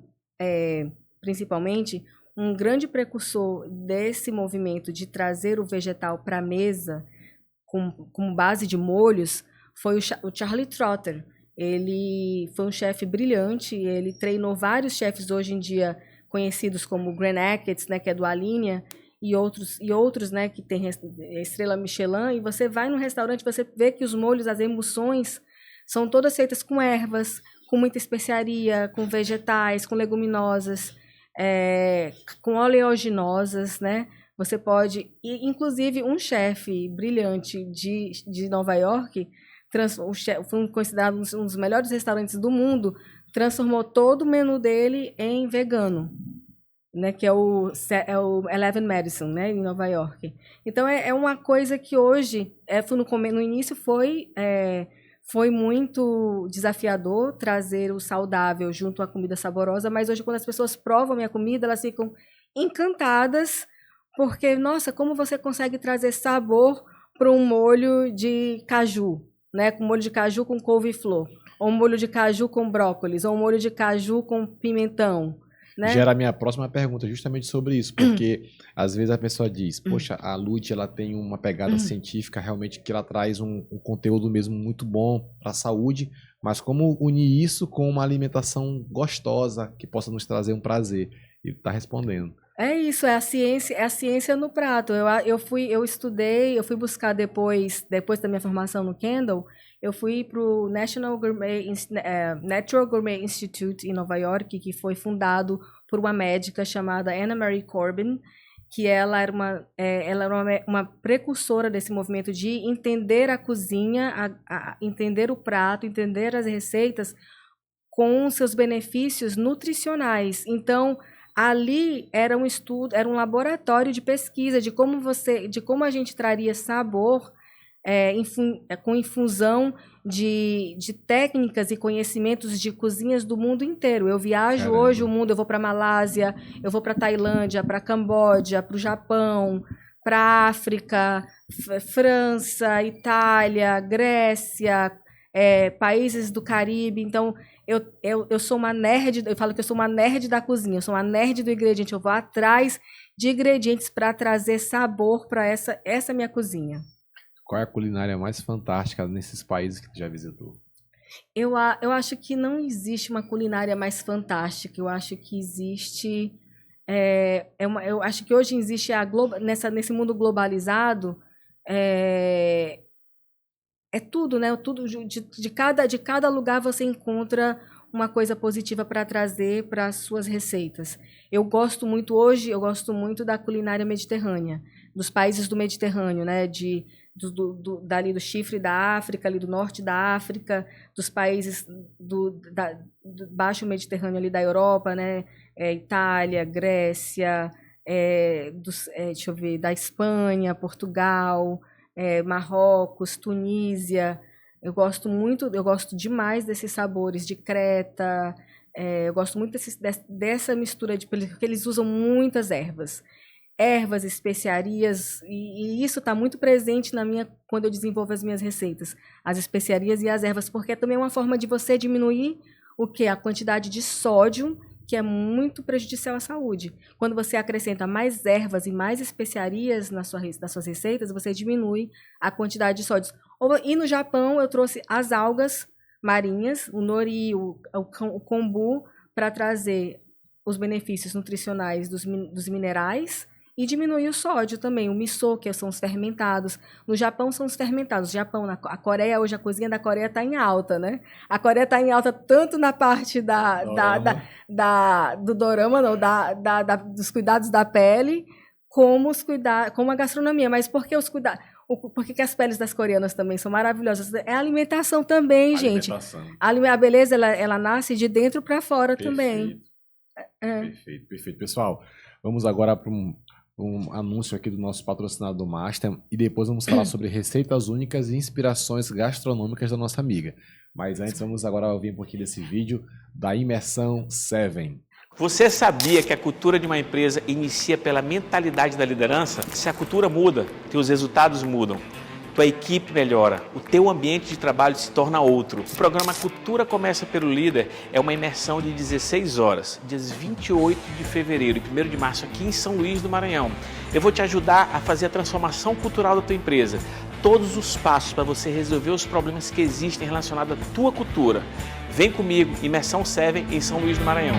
principalmente. Um grande precursor desse movimento de trazer o vegetal para a mesa com base de molhos foi o Charlie Trotter. Ele foi um chefe brilhante, ele treinou vários chefes hoje em dia conhecidos como Grant Achatz, né, que é do Alinea, e outros, né, que tem estrela Michelin, e você vai no restaurante, você vê que os molhos, as emulsões, são todas feitas com ervas, com muita especiaria, com vegetais, com leguminosas, com oleaginosas, né? Você pode... Inclusive, um chefe brilhante de Nova York, foi considerado um dos melhores restaurantes do mundo, transformou todo o menu dele em vegano, né? Que é o Eleven Madison, né? Em Nova York. Então, é uma coisa que hoje, no início foi muito desafiador trazer o saudável junto à comida saborosa, mas hoje, quando as pessoas provam a minha comida, elas ficam encantadas, porque, nossa, como você consegue trazer sabor para um molho de caju, né? Com molho de caju com couve-flor, ou um molho de caju com brócolis, ou um molho de caju com pimentão, né? Gera a minha próxima pergunta justamente sobre isso, porque às vezes a pessoa diz, poxa, a Lud, ela tem uma pegada científica realmente que ela traz um conteúdo mesmo muito bom para a saúde, mas como unir isso com uma alimentação gostosa que possa nos trazer um prazer? E tá respondendo. É isso, é a ciência no prato. Eu fui buscar depois da minha formação no Kendall, eu fui para o Natural Gourmet Institute em Nova York, que foi fundado por uma médica chamada Anna Marie Corbin, que ela era uma precursora desse movimento de entender a cozinha, entender o prato, entender as receitas com seus benefícios nutricionais. Então, ali era um estudo, era um laboratório de pesquisa de como a gente traria sabor com infusão de técnicas e conhecimentos de cozinhas do mundo inteiro. Eu viajo hoje o mundo, eu vou para a Malásia, eu vou para a Tailândia, para a Camboja, para o Japão, para a África, França, Itália, Grécia, países do Caribe. Então, eu sou uma nerd, eu falo que eu sou uma nerd da cozinha, eu sou uma nerd do ingrediente, eu vou atrás de ingredientes para trazer sabor para essa minha cozinha. Qual é a culinária mais fantástica nesses países que tu já visitou? Eu acho que não existe uma culinária mais fantástica, eu acho que existe... eu acho que hoje existe nesse mundo globalizado, tudo, né? Tudo de cada lugar você encontra uma coisa positiva para trazer para as suas receitas. Eu gosto muito da culinária mediterrânea, dos países do Mediterrâneo, né? Dali do Chifre da África, ali do norte da África, dos países do baixo Mediterrâneo ali da Europa, né? Itália, Grécia, deixa eu ver, da Espanha, Portugal, Marrocos, Tunísia. Eu gosto demais desses sabores de Creta. Eu gosto muito dessa mistura porque eles usam muitas ervas, especiarias, e isso está muito presente quando eu desenvolvo as minhas receitas, as especiarias e as ervas, porque também é uma forma de você diminuir a quantidade de sódio, que é muito prejudicial à saúde. Quando você acrescenta mais ervas e mais especiarias nas suas receitas, você diminui a quantidade de sódios. E no Japão, eu trouxe as algas marinhas, o nori, o kombu, para trazer os benefícios nutricionais dos minerais e diminuir o sódio também. O miso, que são os fermentados. No Japão, são os fermentados. No Japão, a Coreia, hoje a cozinha da Coreia está em alta, né? A Coreia está em alta tanto na parte do dorama, não, dos cuidados da pele, como a gastronomia. Mas por que os cuidados? Por que as peles das coreanas também são maravilhosas? É a alimentação também, gente. A beleza, ela nasce de dentro para fora também. Perfeito. Pessoal, vamos agora para um anúncio aqui do nosso patrocinador Master e depois vamos falar sobre receitas únicas e inspirações gastronômicas da nossa amiga. Mas antes, vamos agora ouvir um pouquinho desse vídeo da Imersão 7. Você sabia que a cultura de uma empresa inicia pela mentalidade da liderança? Se a cultura muda, teus resultados mudam, tua equipe melhora, o teu ambiente de trabalho se torna outro. O programa Cultura Começa pelo Líder é uma imersão de 16 horas, dias 28 de fevereiro e 1º de março aqui em São Luís do Maranhão. Eu vou te ajudar a fazer a transformação cultural da tua empresa. Todos os passos para você resolver os problemas que existem relacionados à tua cultura. Vem comigo, Imersão 7 em São Luís do Maranhão.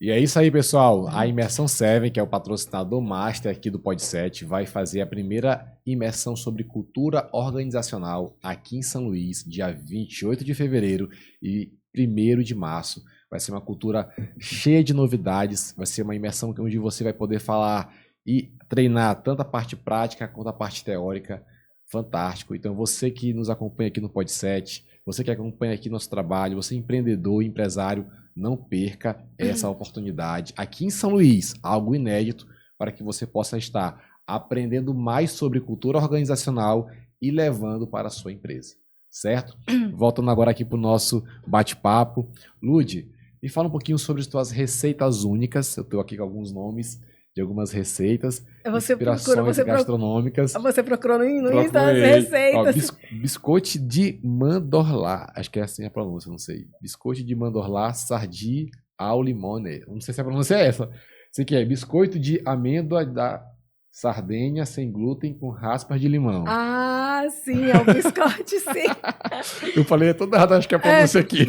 E é isso aí, pessoal. A Imersão 7, que é o patrocinador master aqui do Pod7, vai fazer a primeira imersão sobre cultura organizacional aqui em São Luís, dia 28 de fevereiro e 1º de março. Vai ser uma cultura cheia de novidades, vai ser uma imersão onde você vai poder falar e treinar tanto a parte prática quanto a parte teórica. Fantástico. Então, você que nos acompanha aqui no Pod7, você que acompanha aqui nosso trabalho, você empreendedor, empresário, não perca essa oportunidade aqui em São Luís, algo inédito para que você possa estar aprendendo mais sobre cultura organizacional e levando para a sua empresa, certo? Voltando agora aqui para o nosso bate-papo. Lud, me fala um pouquinho sobre as tuas receitas únicas. Eu estou aqui com alguns nomes de algumas receitas, inspirações gastronômicas. Você procurou no Insta as receitas. Ó, biscoito de mandorlá, acho que é assim a pronúncia, não sei. Biscoito de mandorlá sardi ao limone. Não sei se a pronúncia é essa. Sei que é biscoito de amêndoa da Sardenha sem glúten com raspas de limão. Ah, sim, é o biscoito, sim. Eu falei toda errada, acho que é a pronúncia aqui.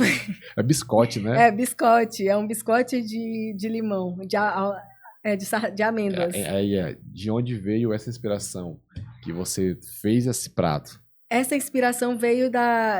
É biscoito, né? É biscoito, é um biscoito de limão, de amêndoas. De onde veio essa inspiração que você fez esse prato? Essa inspiração veio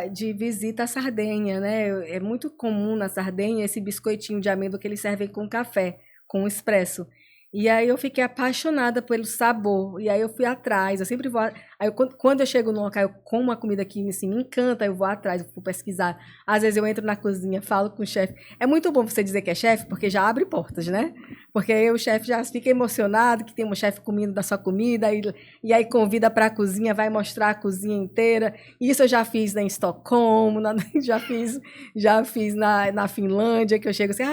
de visita à Sardenha, né? É muito comum na Sardenha esse biscoitinho de amêndoa que eles servem com café, com expresso. E aí eu fiquei apaixonada pelo sabor. E aí eu fui atrás. Eu sempre vou. Aí quando eu chego no local, eu como uma comida que assim, me encanta, eu vou atrás, eu vou pesquisar. Às vezes eu entro na cozinha, falo com o chefe. É muito bom você dizer que é chefe, porque já abre portas, né? Porque aí o chefe já fica emocionado que tem um chefe comendo da sua comida, e aí convida para a cozinha, vai mostrar a cozinha inteira. Isso eu já fiz em Estocolmo, já fiz na Finlândia, que eu chego assim,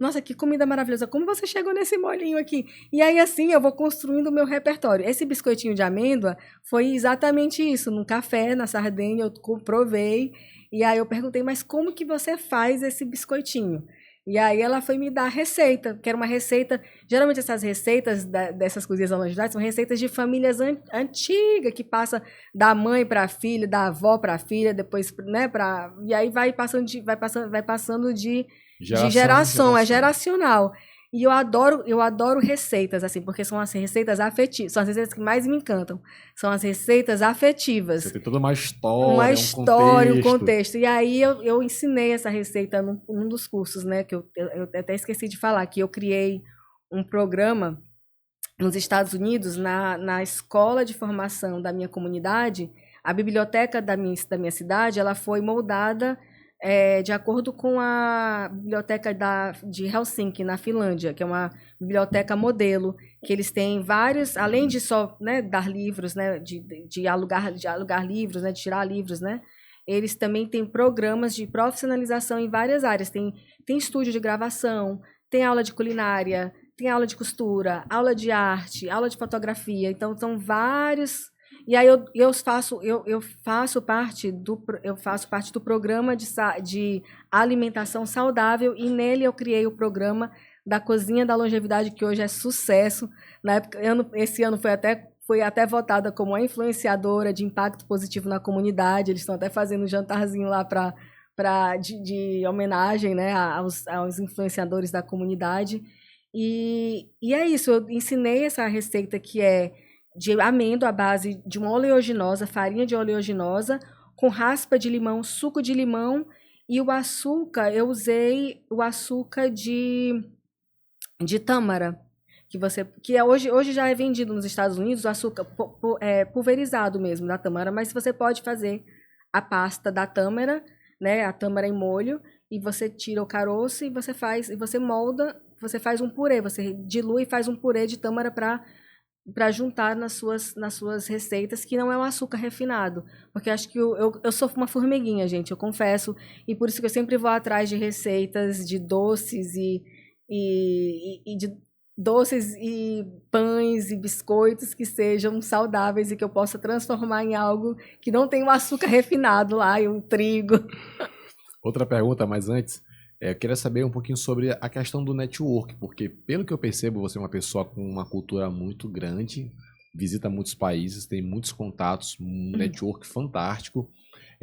nossa, que comida maravilhosa, como você chegou nesse molinho aqui? E aí, assim, eu vou construindo o meu repertório. Esse biscoitinho de amêndoa foi exatamente isso, num café, na Sardenha, eu provei, e aí eu perguntei, mas como que você faz esse biscoitinho? E aí ela foi me dar a receita, que era uma receita, geralmente essas receitas dessas cozinhas holandesas são receitas de famílias antigas, que passa da mãe para a filha, da avó para a filha, depois, né, e aí vai passando de geração, é geracional. E eu adoro receitas, assim, porque são as receitas afetivas, são as receitas que mais me encantam. São as receitas afetivas. Você tem toda uma história, Uma história, um contexto. contexto. E aí eu ensinei essa receita num dos cursos, né? Que eu até esqueci de falar, que eu criei um programa nos Estados Unidos, na escola de formação da minha comunidade. A biblioteca da minha cidade, ela foi moldada de acordo com a biblioteca de Helsinki, na Finlândia, que é uma biblioteca modelo, que eles têm vários, além de só, né, dar livros, né, de alugar livros, né, de tirar livros, né, eles também têm programas de profissionalização em várias áreas. Tem estúdio de gravação, tem aula de culinária, tem aula de costura, aula de arte, aula de fotografia. Então, são vários. E aí eu faço parte do programa de alimentação saudável, e nele eu criei o programa da Cozinha da Longevidade, que hoje é sucesso. Na época, esse ano foi até votada como a influenciadora de impacto positivo na comunidade. Eles estão até fazendo um jantarzinho lá de homenagem, né, aos influenciadores da comunidade. E é isso, eu ensinei essa receita que é de amêndoa à base de uma oleaginosa, farinha de oleaginosa, com raspa de limão, suco de limão, e o açúcar, eu usei o açúcar de tâmara, hoje já é vendido nos Estados Unidos, o açúcar pulverizado mesmo da tâmara, mas você pode fazer a pasta da tâmara, né, a tâmara em molho, e você tira o caroço e você molda, você faz um purê, você dilui e faz um purê de tâmara para juntar nas suas receitas, que não é um açúcar refinado. Porque acho que eu sou uma formiguinha, gente, eu confesso. E por isso que eu sempre vou atrás de receitas de doces e pães e biscoitos que sejam saudáveis e que eu possa transformar em algo que não tem o açúcar refinado lá e o trigo. Outra pergunta, mas antes, eu queria saber um pouquinho sobre a questão do network, porque pelo que eu percebo, você é uma pessoa com uma cultura muito grande, visita muitos países, tem muitos contatos, um network fantástico.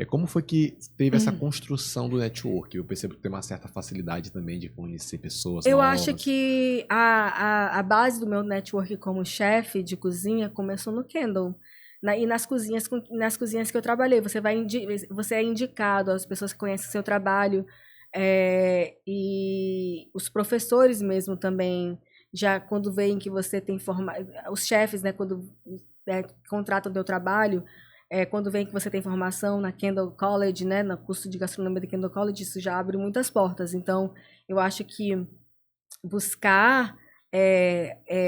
Como foi que teve essa construção do network? Eu percebo que tem uma certa facilidade também de conhecer pessoas Eu novas. acho que a base do meu network como chefe de cozinha começou no Kendall. E nas cozinhas que eu trabalhei, você é indicado, as pessoas que conhecem o seu trabalho, e os professores mesmo também, já quando veem que você tem os chefes, né, quando contratam o teu trabalho, quando veem que você tem formação na Kendall College, né, no curso de gastronomia da Kendall College, isso já abre muitas portas. Então, eu acho que buscar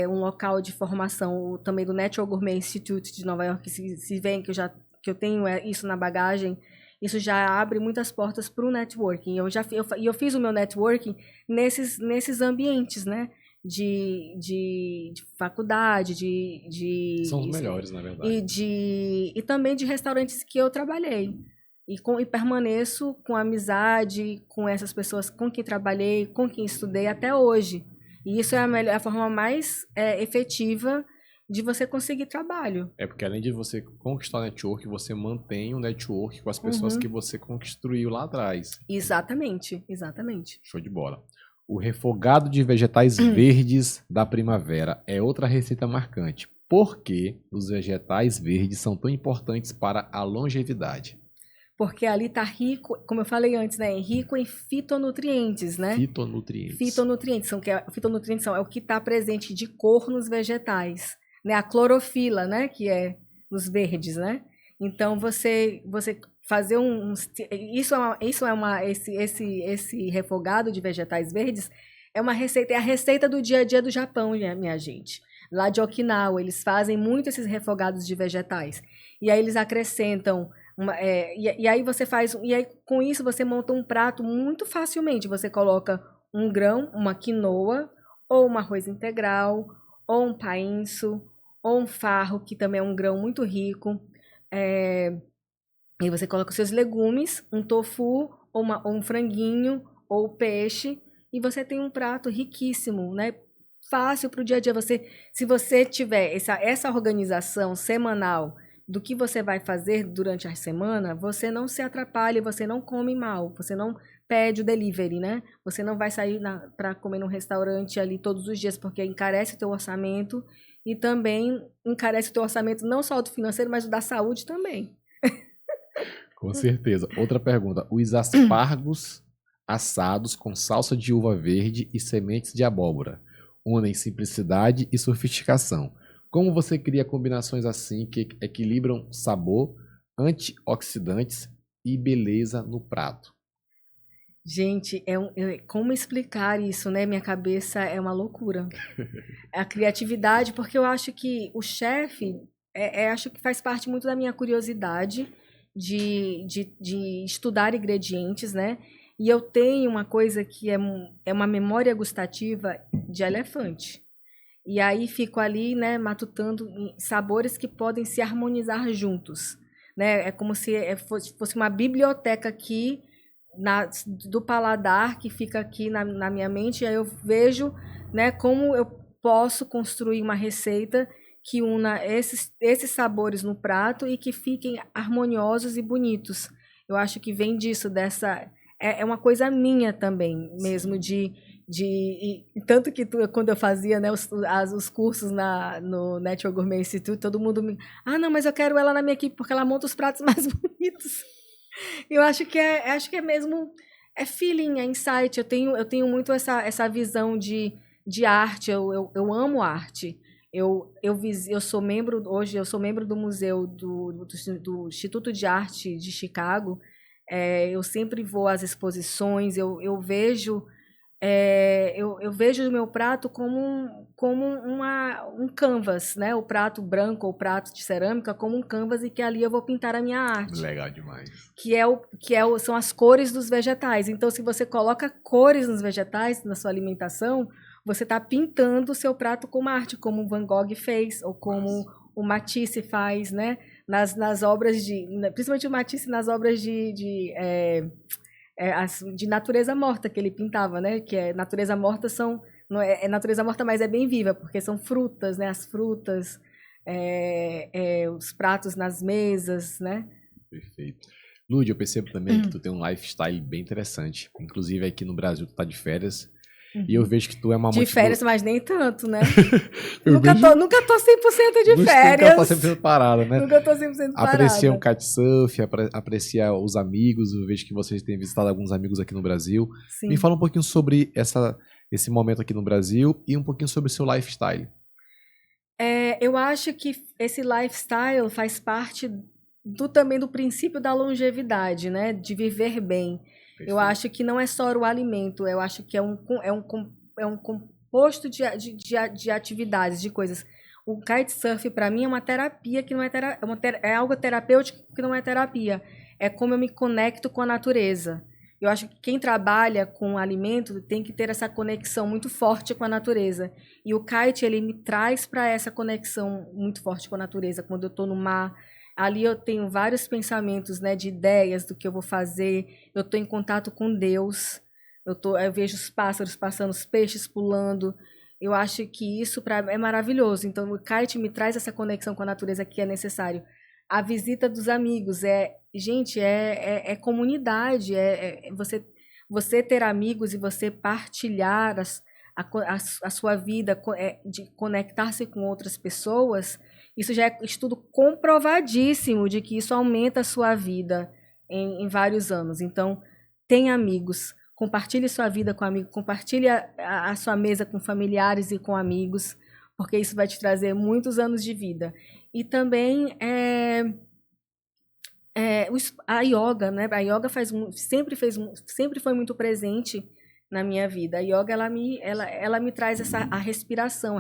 um local de formação também do Natural Gourmet Institute de Nova York, se vem que eu tenho isso na bagagem, isso já abre muitas portas para o networking. Eu fiz o meu networking nesses ambientes, né? De faculdade, São os melhores, na verdade. E também de restaurantes que eu trabalhei. E permaneço com amizade com essas pessoas com quem trabalhei, com quem estudei até hoje. E isso é a forma mais efetiva de você conseguir trabalho. Porque além de você conquistar o network, você mantém o network com as pessoas que você construiu lá atrás. Exatamente, exatamente. Show de bola. O refogado de vegetais verdes da primavera é outra receita marcante. Por que os vegetais verdes são tão importantes para a longevidade? Porque ali está rico, como eu falei antes, né? Rico em fitonutrientes, né? Fitonutrientes. Fitonutrientes é o que está presente de cor nos vegetais, né? A clorofila, né? Que é nos verdes, né? Então você fazer esse refogado de vegetais verdes é a receita do dia a dia do Japão, minha gente. Lá de Okinawa, eles fazem muito esses refogados de vegetais. E aí eles acrescentam e aí com isso você monta um prato muito facilmente. Você coloca um grão, uma quinoa, ou um arroz integral, ou um painço, ou um farro, que também é um grão muito rico. E você coloca os seus legumes, um tofu, ou um franguinho, ou peixe, e você tem um prato riquíssimo, né? Fácil para o dia a dia. Se você tiver essa organização semanal do que você vai fazer durante a semana, você não se atrapalha, você não come mal, você não pede o delivery, né? Você não vai sair para comer num restaurante ali todos os dias, porque encarece o teu orçamento e também encarece o teu orçamento não só do financeiro, mas o da saúde também. Com certeza. Outra pergunta. Os aspargos assados com salsa de uva verde e sementes de abóbora unem simplicidade e sofisticação. Como você cria combinações assim que equilibram sabor, antioxidantes e beleza no prato? Gente, como explicar isso, né? Minha cabeça é uma loucura. A criatividade, porque eu acho que o chefe, acho que faz parte muito da minha curiosidade de estudar ingredientes, né? E eu tenho uma coisa que é uma memória gustativa de elefante. E aí fico ali, né, matutando em sabores que podem se harmonizar juntos, né? É como se fosse uma biblioteca aqui do paladar que fica aqui na minha mente. E aí eu vejo, né, como eu posso construir uma receita que una esses sabores no prato e que fiquem harmoniosos e bonitos. Eu acho que vem disso, é uma coisa minha também, mesmo tanto que quando eu fazia, né, os cursos no Natural Gourmet Institute, todo mundo não, mas eu quero ela na minha equipe porque ela monta os pratos mais bonitos. Eu acho que é mesmo, é feeling, é insight. Eu tenho muito essa visão de arte. Eu amo arte. Hoje eu sou membro do museu do Instituto de Arte de Chicago. Eu sempre vou às exposições. Eu vejo o meu prato como um canvas, né? O prato branco ou o prato de cerâmica como um canvas, e que ali eu vou pintar a minha arte. Legal demais. São as cores dos vegetais. Então, se você coloca cores nos vegetais, na sua alimentação, você está pintando o seu prato com uma arte, como o Van Gogh fez, ou como o Matisse faz, né? Nas obras principalmente o Matisse nas obras de natureza morta que ele pintava, né? Que natureza morta não é natureza morta, mas é bem viva, porque são frutas, né? As frutas, os pratos nas mesas, né? Perfeito. Lud, eu percebo também que tu tem um lifestyle bem interessante. Inclusive aqui no Brasil tu tá de férias. E eu vejo que tu é uma de férias, mas nem tanto, né? nunca tô 100% de férias. Nunca tô 100% parada, né? Nunca tô 100% parada. Aprecia um kitesurf, aprecia os amigos. Eu vejo que vocês têm visitado alguns amigos aqui no Brasil. Sim. Me fala um pouquinho sobre esse momento aqui no Brasil e um pouquinho sobre o seu lifestyle. Eu acho que esse lifestyle faz parte também do princípio da longevidade, né? De viver bem. Eu acho que não é só o alimento, eu acho que é um composto de atividades, de coisas. O kitesurf, para mim, é uma terapia que não é algo terapêutico que não é terapia. É como eu me conecto com a natureza. Eu acho que quem trabalha com alimento tem que ter essa conexão muito forte com a natureza. E o kite, ele me traz para essa conexão muito forte com a natureza. Quando eu estou no mar, ali eu tenho vários pensamentos, né, de ideias do que eu vou fazer. Eu estou em contato com Deus. Eu vejo os pássaros passando, os peixes pulando. Eu acho que isso é maravilhoso. Então, o kite me traz essa conexão com a natureza que é necessário. A visita dos amigos é comunidade. Você ter amigos e você partilhar a sua vida, de conectar-se com outras pessoas. Isso já é estudo comprovadíssimo de que isso aumenta a sua vida em vários anos. Então, tenha amigos, compartilhe sua vida com amigos, compartilhe a sua mesa com familiares e com amigos, porque isso vai te trazer muitos anos de vida. E também a yoga, né? A yoga sempre foi muito presente na minha vida. A yoga, ela me traz a respiração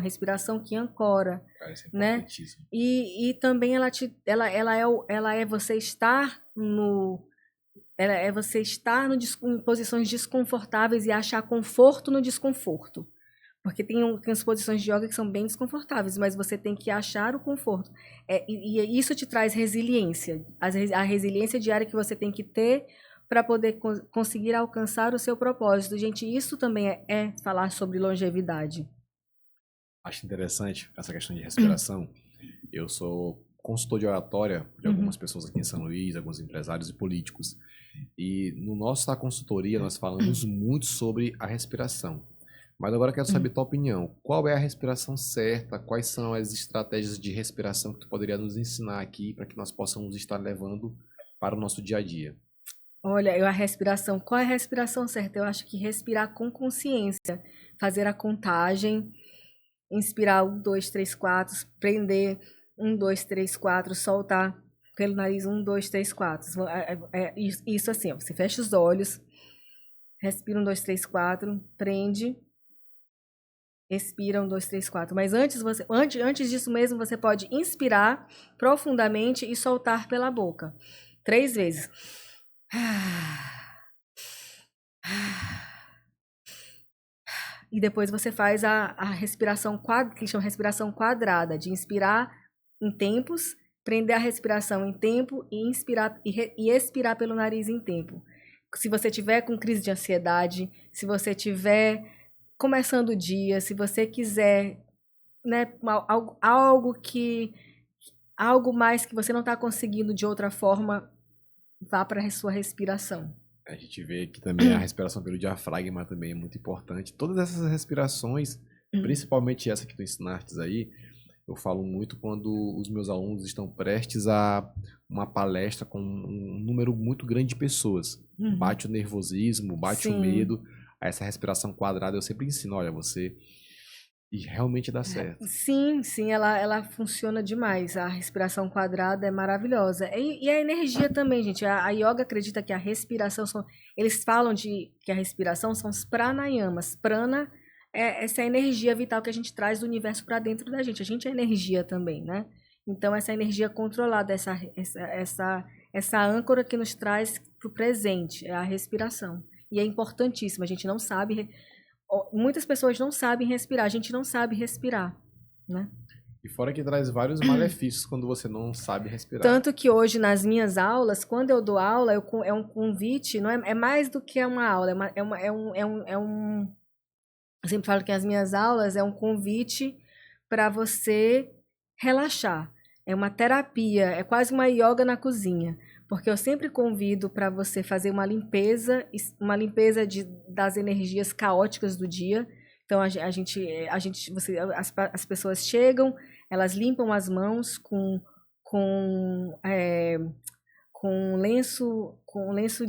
que ancora, Cara, isso é né? E também ela é você estar em posições desconfortáveis e achar conforto no desconforto. Porque tem as posições de yoga que são bem desconfortáveis, mas você tem que achar o conforto. E isso te traz resiliência. A resiliência diária que você tem que ter para poder conseguir alcançar o seu propósito. Gente, isso também é falar sobre longevidade. Acho interessante essa questão de respiração. Eu sou consultor de oratória de algumas pessoas aqui em São Luís, alguns empresários e políticos. E no nossa consultoria nós falamos muito sobre a respiração. Mas agora eu quero saber a tua opinião. Qual é a respiração certa? Quais são as estratégias de respiração que tu poderia nos ensinar aqui para que nós possamos estar levando para o nosso dia a dia? Olha, qual é a respiração certa? Eu acho que respirar com consciência, fazer a contagem, inspirar 1, 2, 3, 4, prender 1, 2, 3, 4, soltar pelo nariz 1, 2, 3, 4. Isso assim, ó, você fecha os olhos, respira 1, 2, 3, 4, prende, expira 1, 2, 3, 4. Mas antes disso mesmo, você pode inspirar profundamente e soltar pela boca. 3 vezes. E depois você faz a respiração que chama respiração quadrada, de inspirar em tempos, prender a respiração em tempo e inspirar e expirar pelo nariz em tempo. Se você tiver com crise de ansiedade, se você tiver começando o dia, se você quiser, né, algo mais que você não está conseguindo de outra forma, vá para a sua respiração. A gente vê que também a respiração pelo diafragma também é muito importante. Todas essas respirações, principalmente essa que tu ensinaste aí, eu falo muito quando os meus alunos estão prestes a uma palestra com um número muito grande de pessoas. Bate o nervosismo, bate o medo. Essa respiração quadrada eu sempre ensino, olha, você... E realmente dá certo. Sim, ela funciona demais. A respiração quadrada é maravilhosa. E a energia também, gente. A yoga acredita que a respiração eles falam que a respiração são os pranayamas. Prana é essa energia vital que a gente traz do universo para dentro da gente. A gente é energia também, né? Então, essa energia controlada, essa âncora que nos traz para o presente, é a respiração. E é importantíssima. A gente não sabe... Muitas pessoas não sabem respirar, a gente não sabe respirar, né? E fora que traz vários malefícios quando você não sabe respirar. Tanto que hoje nas minhas aulas, quando eu dou aula, é um convite, não é mais do que uma aula, eu sempre falo que as minhas aulas é um convite para você relaxar. É uma terapia, é quase uma yoga na cozinha. Porque eu sempre convido para você fazer uma limpeza das energias caóticas do dia. Então, as pessoas chegam, elas limpam as mãos com lenço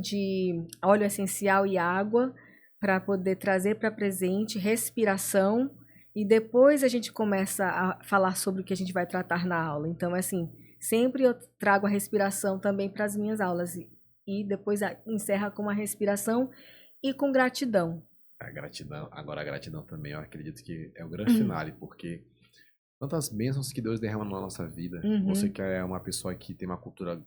de óleo essencial e água para poder trazer para presente, respiração, e depois a gente começa a falar sobre o que a gente vai tratar na aula. Então, assim... Sempre eu trago a respiração também para as minhas aulas. E depois encerra com uma respiração e com gratidão. Agora a gratidão também, eu acredito que é o grande finale, porque tantas bênçãos que Deus derrama na nossa vida. Você que é uma pessoa que tem uma cultura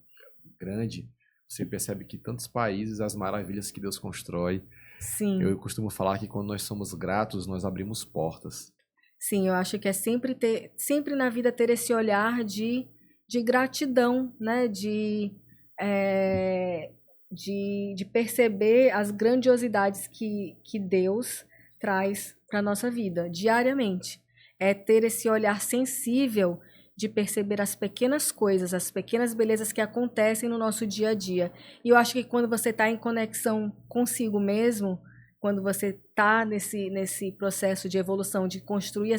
grande, você percebe que tantos países, as maravilhas que Deus constrói. Sim. Eu costumo falar que quando nós somos gratos, nós abrimos portas. Sim, eu acho que é sempre na vida ter esse olhar de gratidão, né? De perceber as grandiosidades que Deus traz para a nossa vida diariamente. É ter esse olhar sensível de perceber as pequenas coisas, as pequenas belezas que acontecem no nosso dia a dia. E eu acho que quando você está em conexão consigo mesmo, quando você está nesse processo de evolução, de construir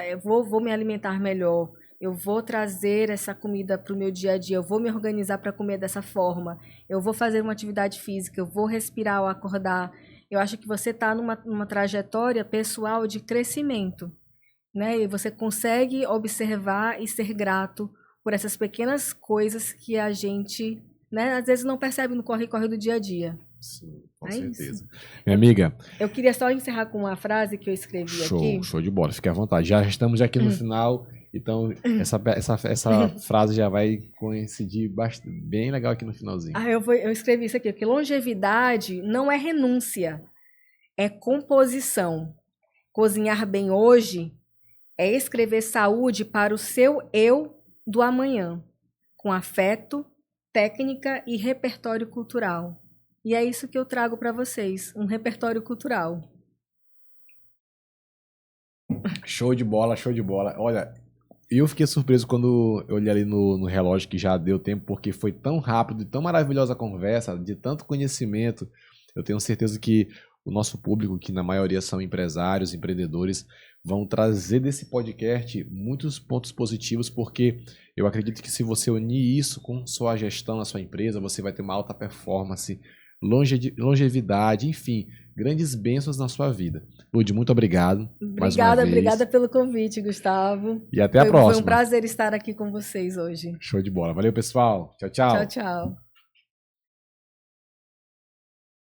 eu vou me alimentar melhor, eu vou trazer essa comida para o meu dia a dia, eu vou me organizar para comer dessa forma, eu vou fazer uma atividade física, eu vou respirar ao acordar. Eu acho que você está numa trajetória pessoal de crescimento, né? E você consegue observar e ser grato por essas pequenas coisas que a gente, né, às vezes não percebe no corre-corre do dia a dia. Sim, com certeza. Minha amiga... Eu queria só encerrar com uma frase que eu escrevi aqui. Show de bola, fique à vontade. Já estamos aqui no final... Então, essa frase já vai coincidir bem legal aqui no finalzinho. Eu escrevi isso aqui, porque longevidade não é renúncia, é composição. Cozinhar bem hoje é escrever saúde para o seu eu do amanhã, com afeto, técnica e repertório cultural. E é isso que eu trago para vocês, um repertório cultural. Show de bola, show de bola. Olha... eu fiquei surpreso quando eu olhei ali no relógio que já deu tempo, porque foi tão rápido e tão maravilhosa a conversa, de tanto conhecimento. Eu tenho certeza que o nosso público, que na maioria são empresários, empreendedores, vão trazer desse podcast muitos pontos positivos, porque eu acredito que se você unir isso com sua gestão na sua empresa, você vai ter uma alta performance, longevidade, enfim, grandes bênçãos na sua vida. Lud, muito obrigado. Mais uma vez. Obrigada pelo convite, Gustavo. E até a próxima. Foi um prazer estar aqui com vocês hoje. Show de bola. Valeu, pessoal. Tchau, tchau. Tchau, tchau.